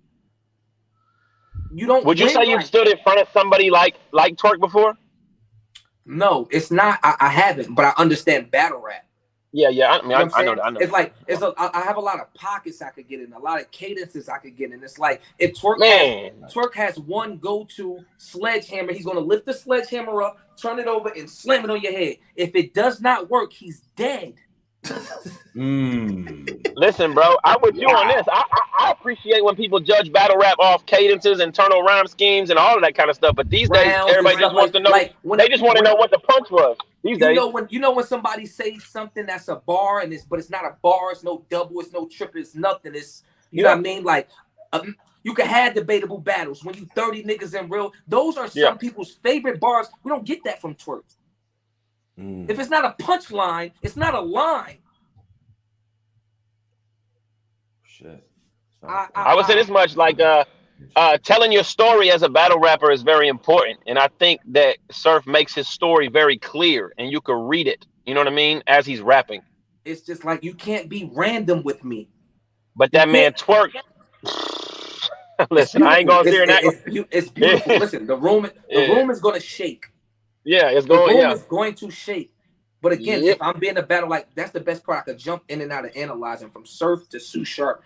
You don't. Would you say you've stood in front of somebody like Twork before? No, it's not. I haven't, but I understand battle rap. Yeah. I mean, I know. It's like I have a lot of pockets I could get in, a lot of cadences I could get in. It's like if Twork has one go-to sledgehammer, he's gonna lift the sledgehammer up, turn it over, and slam it on your head. If it does not work, he's dead. Listen, bro, I'm with you on this. I appreciate when people judge battle rap off cadences and internal rhyme schemes and all of that kind of stuff. But these days, everybody just wants to know. They just want to know what the punch was. These days, you know when somebody says something that's a bar but it's not a bar. It's no double. It's no triple. It's nothing. It's know what I mean. Like you can have debatable battles when you 30 niggas in real. Those are some people's favorite bars. We don't get that from Twork. If it's not a punchline, it's not a line. Shit. I would say this much, like telling your story as a battle rapper is very important, and I think that Surf makes his story very clear, and you can read it. You know what I mean? As he's rapping, it's just like you can't be random with me. But that man Twork. Listen, I ain't gonna hear that. It's beautiful. Listen, the room is gonna shake. Yeah, it's going. The room is going to shake. But again, if I'm being a battle, like, that's the best part. I could jump in and out of analyzing from Surf to Tsu Sharp.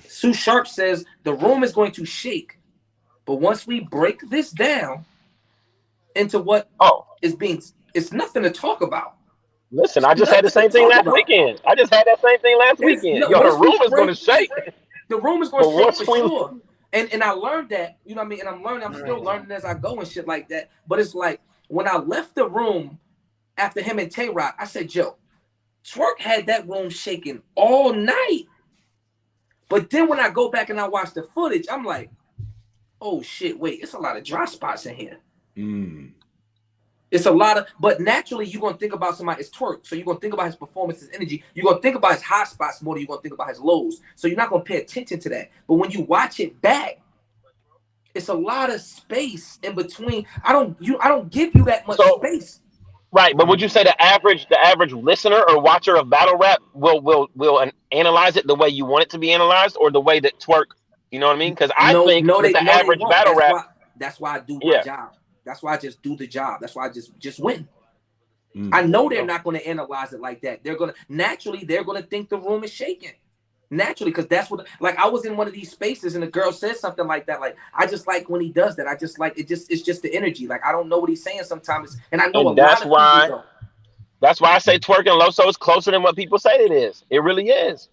Tsu Sharp says the room is going to shake, but once we break this down into what is being, it's nothing to talk about. Listen, I just had the same thing last weekend. Yo, the room is going to shake. The room is going to shake for sure. And I learned that, you know what I mean? And I'm still learning as I go and shit like that. But it's like when I left the room after him and Tay-Rock, I said, Joe, Twork had that room shaking all night. But then when I go back and I watch the footage, I'm like, oh shit, wait, it's a lot of dry spots in here. It's a lot of, but naturally you're going to think about somebody, it's Twork. So you're going to think about his performance, his energy. You're going to think about his high spots more than you're going to think about his lows. So you're not going to pay attention to that. But when you watch it back, it's a lot of space in between. I don't give you that much space. Right, but would you say the average listener or watcher of battle rap will analyze it the way you want it to be analyzed, or the way that Twork, you know what I mean? Because I think the average battle rap. That's why I do my job. That's why I just do the job. That's why I just win. I know they're not going to analyze it like that. They're going to think the room is shaking. Naturally, because that's what, like, I was in one of these spaces and a girl said something like that. Like, I just like when he does that. I just like it. It's just the energy. Like, I don't know what he's saying sometimes, and I know a lot of people don't. That's why I say Twork and Loso is closer than what people say it is. It really is.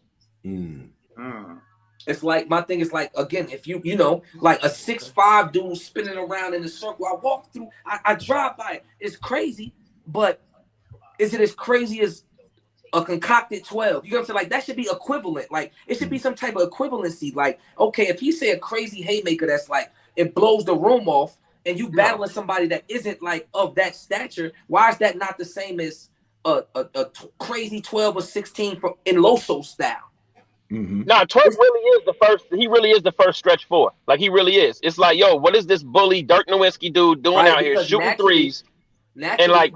It's like, my thing is like, again, if you know, like a 6'5" dude spinning around in a circle, I walk through, I drive by it. It's crazy, but is it as crazy as a concocted 12? You know what I'm saying? Like, that should be equivalent. Like, it should be some type of equivalency. Like, okay, if he say a crazy haymaker that's like, it blows the room off, and you battling somebody that isn't like of that stature, why is that not the same as a crazy 12 or 16 in Loso style? No, Twork really is the first. He really is the first stretch four. Like, he really is. It's like, yo, what is this bully Dirk Nowitzki dude doing out here shooting threes? And like,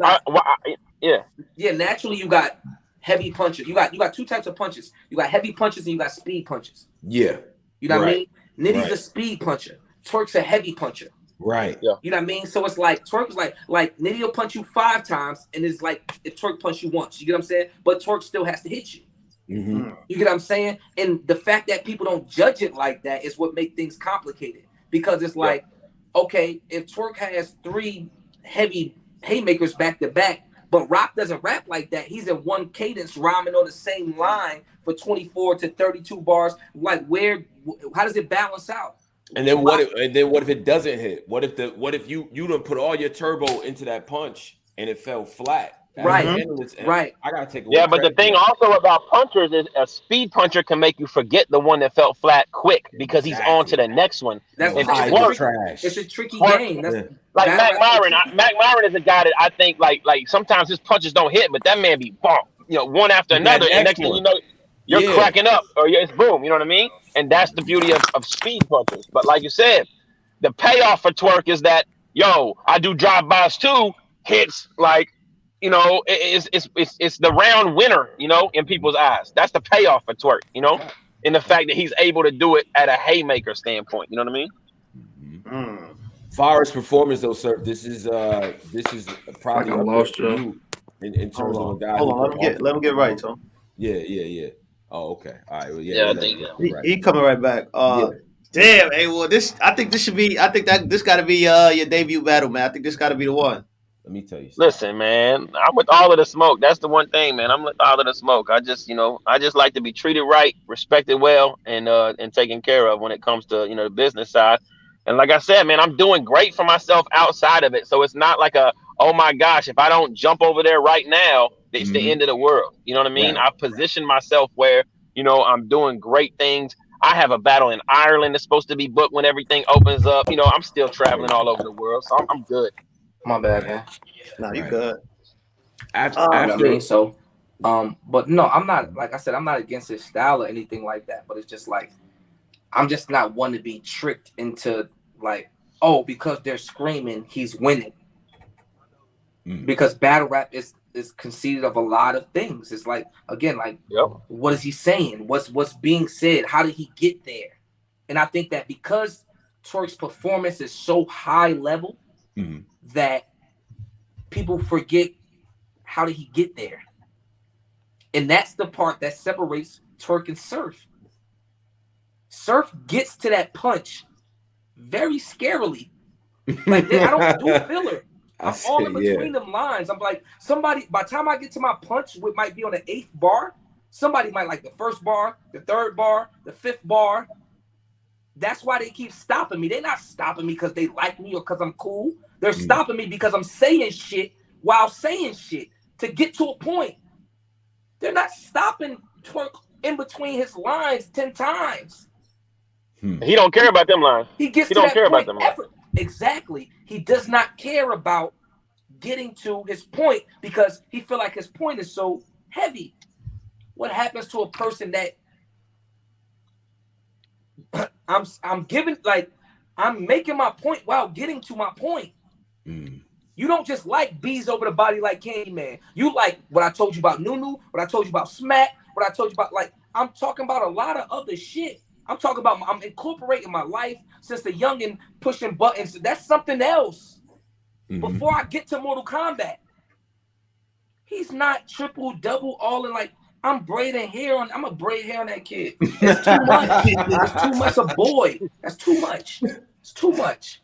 naturally you got heavy punches. You got two types of punches. You got heavy punches and you got speed punches. Yeah. You know what I mean? Nitty's a speed puncher. Twork's a heavy puncher. Right. Yeah. You know what I mean? So it's like Twork is like Nitty will punch you 5 times, and it's like if Twork punch you once. You get what I'm saying? But Twork still has to hit you. You get what I'm saying? And the fact that people don't judge it like that is what makes things complicated. Because it's like, okay, if Twork has 3 heavy haymakers back to back, but Rock doesn't rap like that. He's in one cadence rhyming on the same line for 24 to 32 bars. Like, how does it balance out? And then what if it doesn't hit? What if you done put all your turbo into that punch and it fell flat. Right. I gotta take away. Yeah, but the thing also about punchers is a speed puncher can make you forget the one that felt flat quick because he's on to the next one. That's and it's a tricky game. That's like Mac Myron. Mac Myron is a guy that I think like sometimes his punches don't hit, but that man be bump, one after another, and next thing you know, you're cracking up or it's boom. You know what I mean? And that's the beauty of speed punches. But like you said, the payoff for Twork is that I do drive-bys too. Hits like. It's the round winner, in people's eyes. That's the payoff for Twork, in the fact that he's able to do it at a haymaker standpoint. You know what I mean? Far as performance, though, sir, this is probably in terms of a guy. Hold on, let him get right, Tom. Yeah. Oh, okay. All right. Well, he coming right back. Damn, A.Ward, I think this got to be your debut battle, man. I think this got to be the one. Let me tell you something. Listen, man, I'm with all of the smoke. That's the one thing, man. I'm with all of the smoke. I just like to be treated right, respected well, and taken care of when it comes to, the business side. And like I said, man, I'm doing great for myself outside of it. So it's not like oh my gosh, if I don't jump over there right now, it's the end of the world. You know what I mean? Right. I position myself where, I'm doing great things. I have a battle in Ireland that's supposed to be booked when everything opens up. I'm still traveling all over the world, so I'm good. My bad, man. No, you good. But no, I'm not. Like I said, I'm not against his style or anything like that. But it's just like I'm just not one to be tricked into like, because they're screaming, he's winning. Because battle rap is conceited of a lot of things. It's like what is he saying? What's being said? How did he get there? And I think that because Twork's performance is so high level. That people forget how did he get there, and that's the part that separates Twork and Surf. Surf gets to that punch very scarily. Like I don't do filler. I'm all in between them lines. I'm like somebody. By the time I get to my punch, which might be on the 8th bar, somebody might like the 1st bar, the 3rd bar, the 5th bar. That's why they keep stopping me. They're not stopping me because they like me or because I'm cool. They're stopping me because I'm saying shit while saying shit to get to a point. They're not stopping Twork in between his lines 10 times. He don't care about them lines. He don't care about them lines. Exactly. He does not care about getting to his point because he feel like his point is so heavy. What happens to a person that I'm giving, like, I'm making my point while getting to my point. You don't just like bees over the body like Candyman. You like what I told you about Nunu, what I told you about Smack, what I told you about, like, I'm talking about a lot of other shit. I'm talking about, I'm incorporating my life since the youngin' pushing buttons. That's something else. Before I get to Mortal Kombat, he's not triple, double, all in, like, I'm braiding hair on. I'm a braid hair on that kid. It's too much. It's too much. A boy. That's too much. It's too much.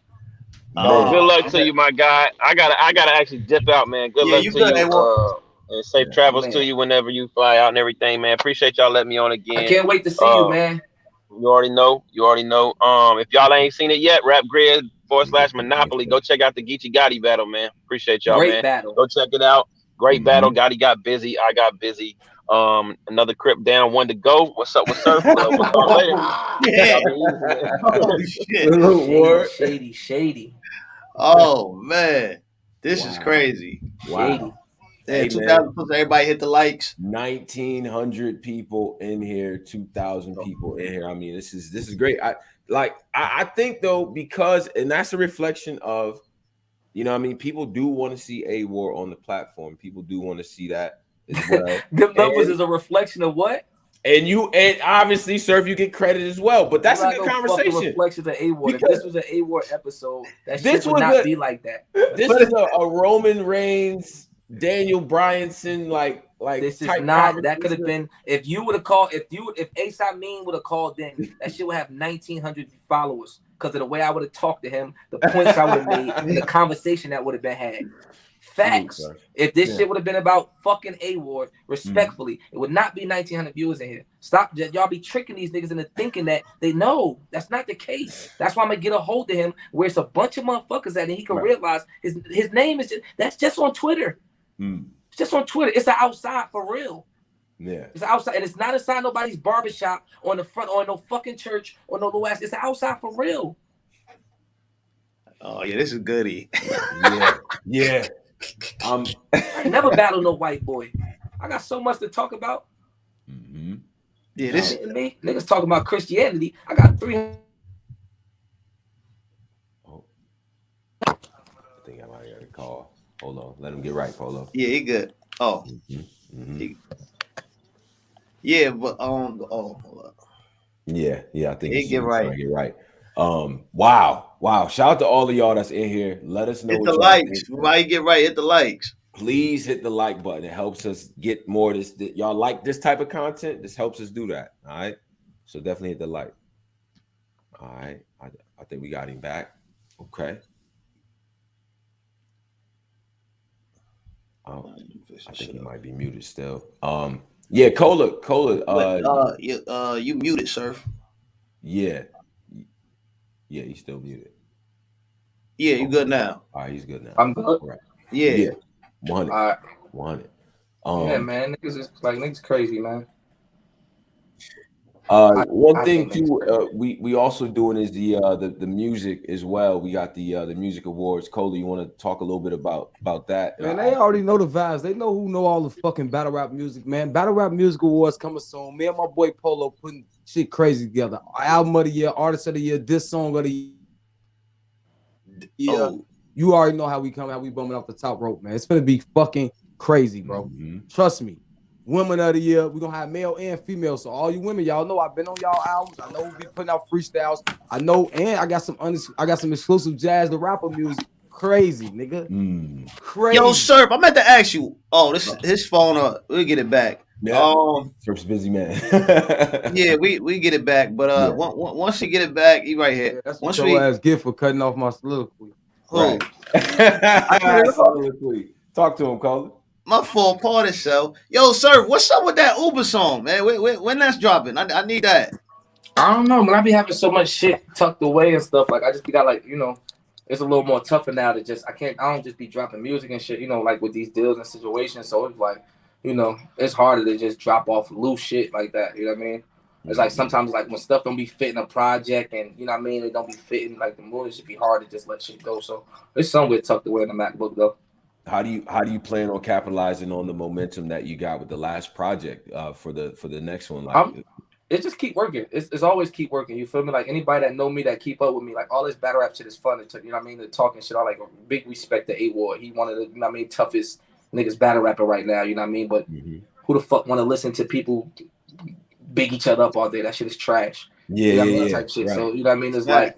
Good luck to you, my guy. I gotta actually dip out, man. Good luck to you. And safe travels to you whenever you fly out and everything, man. Appreciate y'all letting me on again. I can't wait to see you, man. You already know. If y'all ain't seen it yet, RapGrid/Monopoly. Go check out the Geechee Gotti battle, man. Appreciate y'all, Great battle. Go check it out. Great battle. Gotti got busy. I got busy. Another Crip down, one to go. What's up with Surf? We'll talk later. Yeah. Holy shit. Shady. Oh man, this is crazy. Wow. Hey, 2,000 plus, everybody hit the likes. 1,900 people in here, 2,000 people in here. I mean, this is great. I think though, because, and that's a reflection of, people do want to see A.Ward on the platform. People do want to see that as well. The numbers is a reflection of what? And obviously, Surf, you get credit as well. But that's a good conversation. Reflection of A.Ward. If this was an A.Ward episode, that shit would not be like that. This is a Roman Reigns, Daniel Bryanson, like this is not. That could have been if you would have called. If ASAP Mean would have called, then that shit would have 1,900 followers because of the way I would have talked to him, the points I would have made, and the conversation that would have been had. Facts. If this shit would have been about fucking A.Ward, respectfully, it would not be 1,900 viewers in here. Stop. Y'all be tricking these niggas into thinking that they know. That's not the case. That's why I'm going to get a hold of him where it's a bunch of motherfuckers at and he can realize his name is that's just on Twitter. It's just on Twitter. It's an outside for real. Yeah. It's outside and it's not inside nobody's barbershop or in the front or in no fucking church or no little ass. It's outside for real. Oh, yeah, this is goody. Yeah. I ain't never battled no white boy. I got so much to talk about. Yeah, this me niggas talking about Christianity. I got 300. I think I might get a call. Hold on, let him get right, Polo. Yeah, he good. Oh, yeah, but hold up. Yeah, I think he get right. Get right. Wow. Shout out to all of y'all that's in here. Let us know. Hit the likes. Why you get right? Hit the likes. Please hit the like button. It helps us get more of this. Y'all like this type of content? This helps us do that. All right. So definitely hit the like. All right. I think we got him back. Okay. I think he might be muted still. Yeah, Cola. You muted, Surf. Yeah, he's still muted. Yeah, you good now. All right, he's good now. I'm good. Right. Yeah. 100. 100. Yeah, man, niggas crazy, man. One thing too, we also doing is the music as well. We got the music awards. Cola, you want to talk a little bit about that? Man, they already know the vibes. They know all the fucking battle rap music, man. Battle rap music awards coming soon. Me and my boy Polo putting shit crazy together. Album of the year, artist of the year, this song of the year. Yeah, you already know how we bumming off the top rope, man. It's gonna be fucking crazy, bro. Trust me. Women of the year, we're gonna have male and female. So all you women, y'all know I've been on y'all albums. I know we'll be putting out freestyles. I know, and I got some exclusive jazz the rapper music. Crazy, nigga. Crazy. Yo, Surf, I meant to ask you. Oh, this his phone up. We'll get it back. Yeah. Surf's busy man. Yeah, we get it back. But once you get it back, he right here. Yeah, that's once your ass gift for cutting off my soliloquy. Right. Talk to him, Cola. My full part itself. Yo, Surf, what's up with that Uber song, man? When that's dropping? I need that. I don't know, man. I be having so much shit tucked away and stuff. Like I just got it's a little more tougher now to just I don't just be dropping music and shit, like with these deals and situations. So it's like, it's harder to just drop off loose shit like that. You know what I mean? It's like sometimes like when stuff don't be fitting a project and it don't be fitting like the mood, it should be hard to just let shit go. So it's somewhere tucked away in the MacBook though. How do you plan on capitalizing on the momentum that you got with the last project for the next one? Like it's just keep working. It's always keep working. You feel me? Like anybody that know me that keep up with me, like all this battle rap shit is fun. The talking shit. I like big respect to A.Ward. He one of the toughest niggas battle rapper right now. You know what I mean? But who the fuck want to listen to people big each other up all day? That shit is trash. Yeah, type shit. Right. So you know what I mean? It's like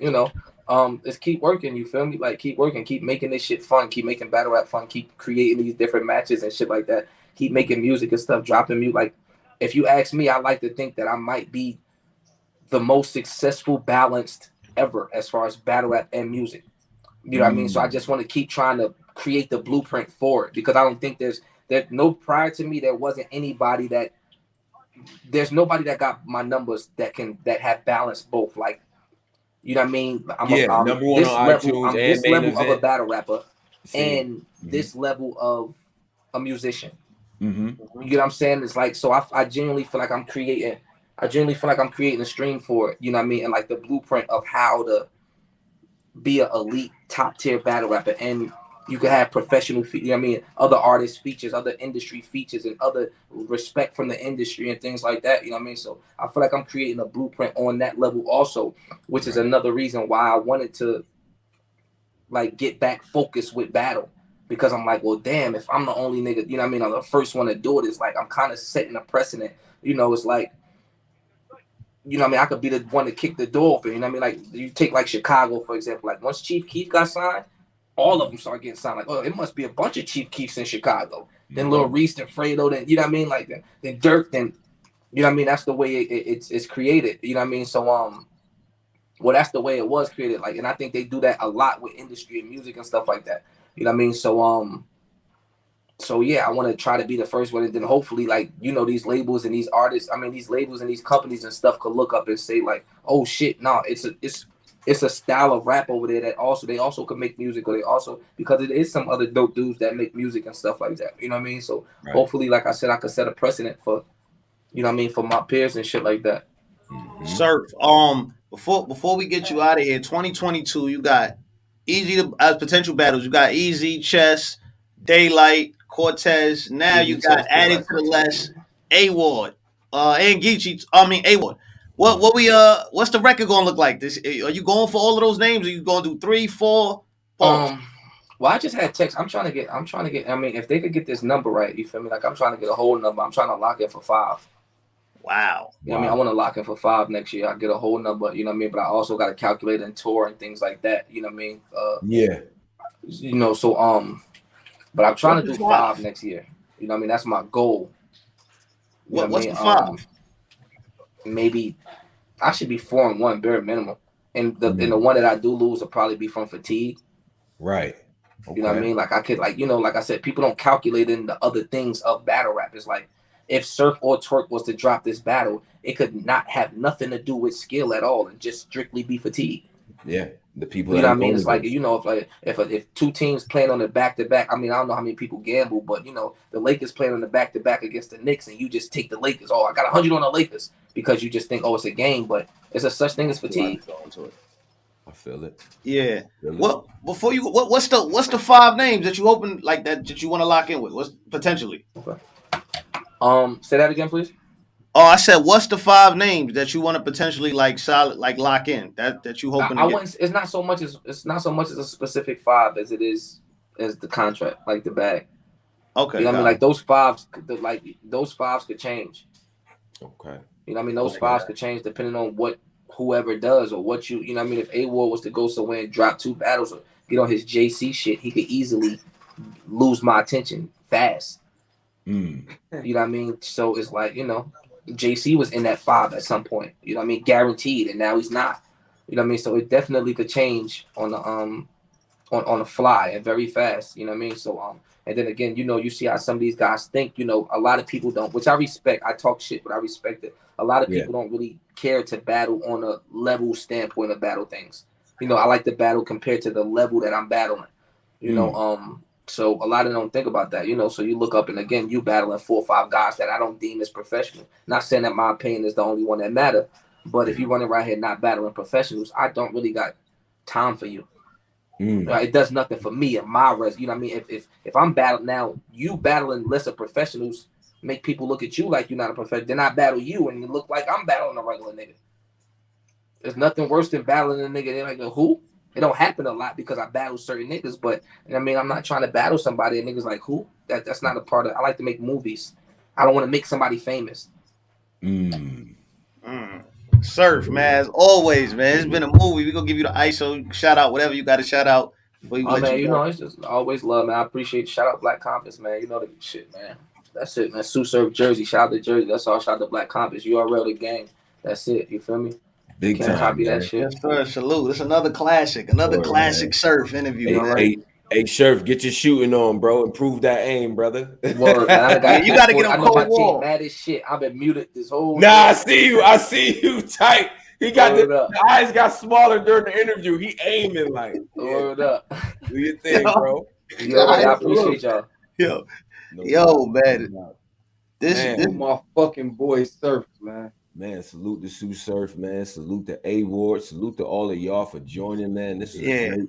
it's keep working. You feel me? Like keep working, keep making this shit fun, keep making battle rap fun, keep creating these different matches and shit like that. Keep making music and stuff, dropping music. Like if you ask me, I like to think that I might be the most successful, balanced ever as far as battle rap and music. You know what I mean? So I just want to keep trying to create the blueprint for it because I don't think there's prior to me there wasn't anybody there's nobody that got my numbers that have balanced both. Like, you know what I mean? I'm number one on iTunes and this main level event. of a battle rapper and this level of a musician. You know what I'm saying? It's like, so I genuinely feel like I'm creating a stream for it. You know what I mean? And like the blueprint of how to be an elite top tier battle rapper. And you can have professional, you know what I mean? Other artist features, other industry features, and other respect from the industry and things like that. You know what I mean? So I feel like I'm creating a blueprint on that level also, which is another reason why I wanted to like get back focused with battle. Because I'm like, well, damn, if I'm the only nigga, you know what I mean? I'm the first one to do it. It's like, I'm kind of setting a precedent. It's like, you know what I mean? I could be the one to kick the door open. You know what I mean? Like, you take like Chicago, for example. Like, once Chief Keef got signed, all of them started getting signed. Like, oh, it must be a bunch of Chief Keefs in Chicago. Then Lil Reese, then Fredo, then, you know what I mean? Like, then Dirk, then, you know what I mean? That's the way it's created. You know what I mean? So, well, that's the way it was created. Like, and I think they do that a lot with industry and music and stuff like that. You know what I mean? So, so yeah, I want to try to be the first one, and then hopefully, like, you know, these labels and these artists, I mean, these labels and these companies and stuff could look up and say like, oh shit, no, it's a style of rap over there that also they also could make music, or they also, because it is some other dope dudes that make music and stuff like that. You know what I mean? So hopefully, like I said, I could set a precedent for, you know what I mean, for my peers and shit like that. Surf. Before we get you out of here, 2022, you got as potential battles. You got Easy, Chess, Daylight, Cortez. Now Easy, you got Chess, added Daylight, to the Cortez. list A.Ward, and Geechee. A.Ward. What's the record gonna look like? This are you going for all of those names? Or you gonna do 3, 4? Pause. Well, I just had text. I'm trying to get. I mean, if they could get this number right, you feel me? Like, I'm trying to get a whole number. I'm trying to lock in for 5. Wow. You know what I mean? I want to lock in for 5 next year. I get a whole number. You know what I mean? But I also got to calculate and tour and things like that. You know what I mean? Yeah. You know, so but I'm trying to do 5 next year. You know what I mean? That's my goal. What's the 5? Maybe I should be 4-1 bare minimum. And the one that I do lose will probably be from fatigue. Right. Okay. You know what I mean? Like, I could, like, you know, like I said, people don't calculate in the other things of battle rap. It's like, if Surf or Twork was to drop this battle, it could not have nothing to do with skill at all and just strictly be fatigue. Yeah. The people, you know what I mean? It's like, you know, if 2 teams playing on the back-to-back, I mean, I don't know how many people gamble, but, you know, the Lakers playing on the back-to-back against the Knicks, and you just take the Lakers. Oh, I got 100 on the Lakers, because you just think, oh, it's a game, but it's a such thing as fatigue. I feel it. Yeah. Well, before you, what's the 5 names that you hoping like that you want to lock in with? What's potentially? Okay. Say that again, please. Oh, I said, what's the 5 names that you want to potentially like solid, like lock in that you hoping? It's not so much as a specific 5 as it is as the contract, like the bag. Okay. You know what I mean? Like, those 5s could change. Okay. You know what I mean? Those 5s could change depending on what whoever does, or what you know what I mean? If A.Ward was to go somewhere and drop 2 battles or get on his JC shit, he could easily lose my attention fast. You know what I mean? So it's like, you know, JC was in that 5 at some point. You know what I mean? Guaranteed, and now he's not. You know what I mean? So it definitely could change on the on the fly and very fast. You know what I mean? So and then again, you know, you see how some of these guys think. You know, a lot of people don't, which I respect. I talk shit, but I respect it. A lot of people don't really care to battle on a level standpoint of battle things. You know, I like to battle compared to the level that I'm battling. You know, so a lot of them don't think about that. You know, so you look up, and again, you battling 4 or 5 guys that I don't deem as professional. Not saying that my opinion is the only one that matter, but if you're running right here not battling professionals, I don't really got time for you. It does nothing for me and my res. You know what I mean? If I'm battling now, you battling lesser professionals make people look at you like you're not a professional. Then I battle you and you look like I'm battling a regular nigga. There's nothing worse than battling a nigga. They're like, who? It don't happen a lot because I battle certain niggas, but I mean, I'm not trying to battle somebody and niggas like, who? That's not a part of. I like to make movies. I don't want to make somebody famous. Surf, man, as always, man. It's been a movie. We're gonna give you the ISO shout out, whatever you got to shout out. Man, you know, it's just always love, man. I appreciate it. Shout out Black Compass, man. You know the shit, man. That's it, man. Tsu Surf Jersey. Shout out to Jersey. That's all. Shout out to Black Compass. URL the gang. That's it. You feel me? Big Can't time, copy man. that shit. Yes, sir. Salute. It's another classic. Classic Surf interview. Hey, Surf, get your shooting on, bro. Improve that aim, brother. Word, man. You gotta get on cold wall. Team mad as shit. I've been muted this whole. I see you tight. He got the eyes got smaller during the interview. He aiming like. Word up. Do your thing, bro. I appreciate y'all. Yo, man. This my fucking boy Surf, man. Man, salute to Tsu Surf, man. Salute to A.Ward. Salute to all of y'all for joining, man. This is a great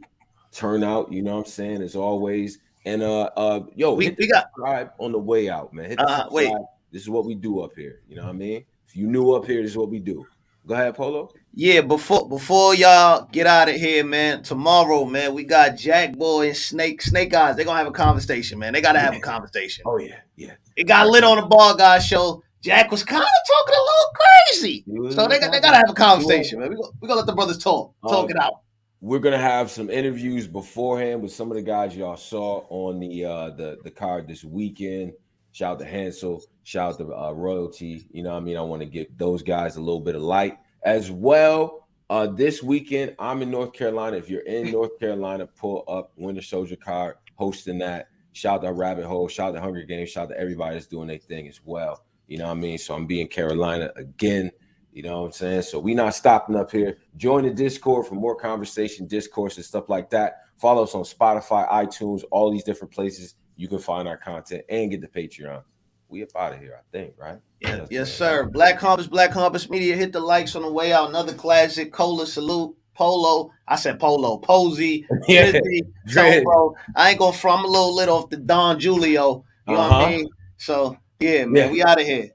turnout, you know what I'm saying, as always. And yo, we got subscribe on the way out, man. Hit the subscribe. Wait. This is what we do up here. You know what I mean? If you new up here, this is what we do. Go ahead, Polo. Yeah, before y'all get out of here, man. Tomorrow, man, we got Jack Boy and Snake Eyes. They're gonna have a conversation, man. They gotta have a conversation. Oh yeah. It got lit on the Ball Guy show. Jack was kind of talking a little crazy. So they gotta have a conversation, man. We're gonna let the brothers talk it out. We're gonna have some interviews beforehand with some of the guys y'all saw on the card this weekend. Shout out to Hansel, shout out to Royalty. You know what I mean? I want to give those guys a little bit of light as well. This weekend, I'm in North Carolina. If you're in North Carolina, pull up Winter Soldier card, hosting that. Shout out to Rabbit Hole. Shout out to Hunger Games. Shout out to everybody that's doing their thing as well. You know what I mean? So I'm being Carolina again. You know what I'm saying? So we not stopping up here. Join the Discord for more conversation, discourse, and stuff like that. Follow us on Spotify, iTunes, all these different places you can find our content and get the Patreon. We up out of here, I think, right? Yeah, yes, sir. Black Compass Media. Hit the likes on the way out. Another classic. Cola salute. Polo. I said Polo. Posey. Yeah. Drizzy. Bro. I ain't gonna front. I'm a little lit off the Don Julio. You know what I mean? So yeah, man. We out of here.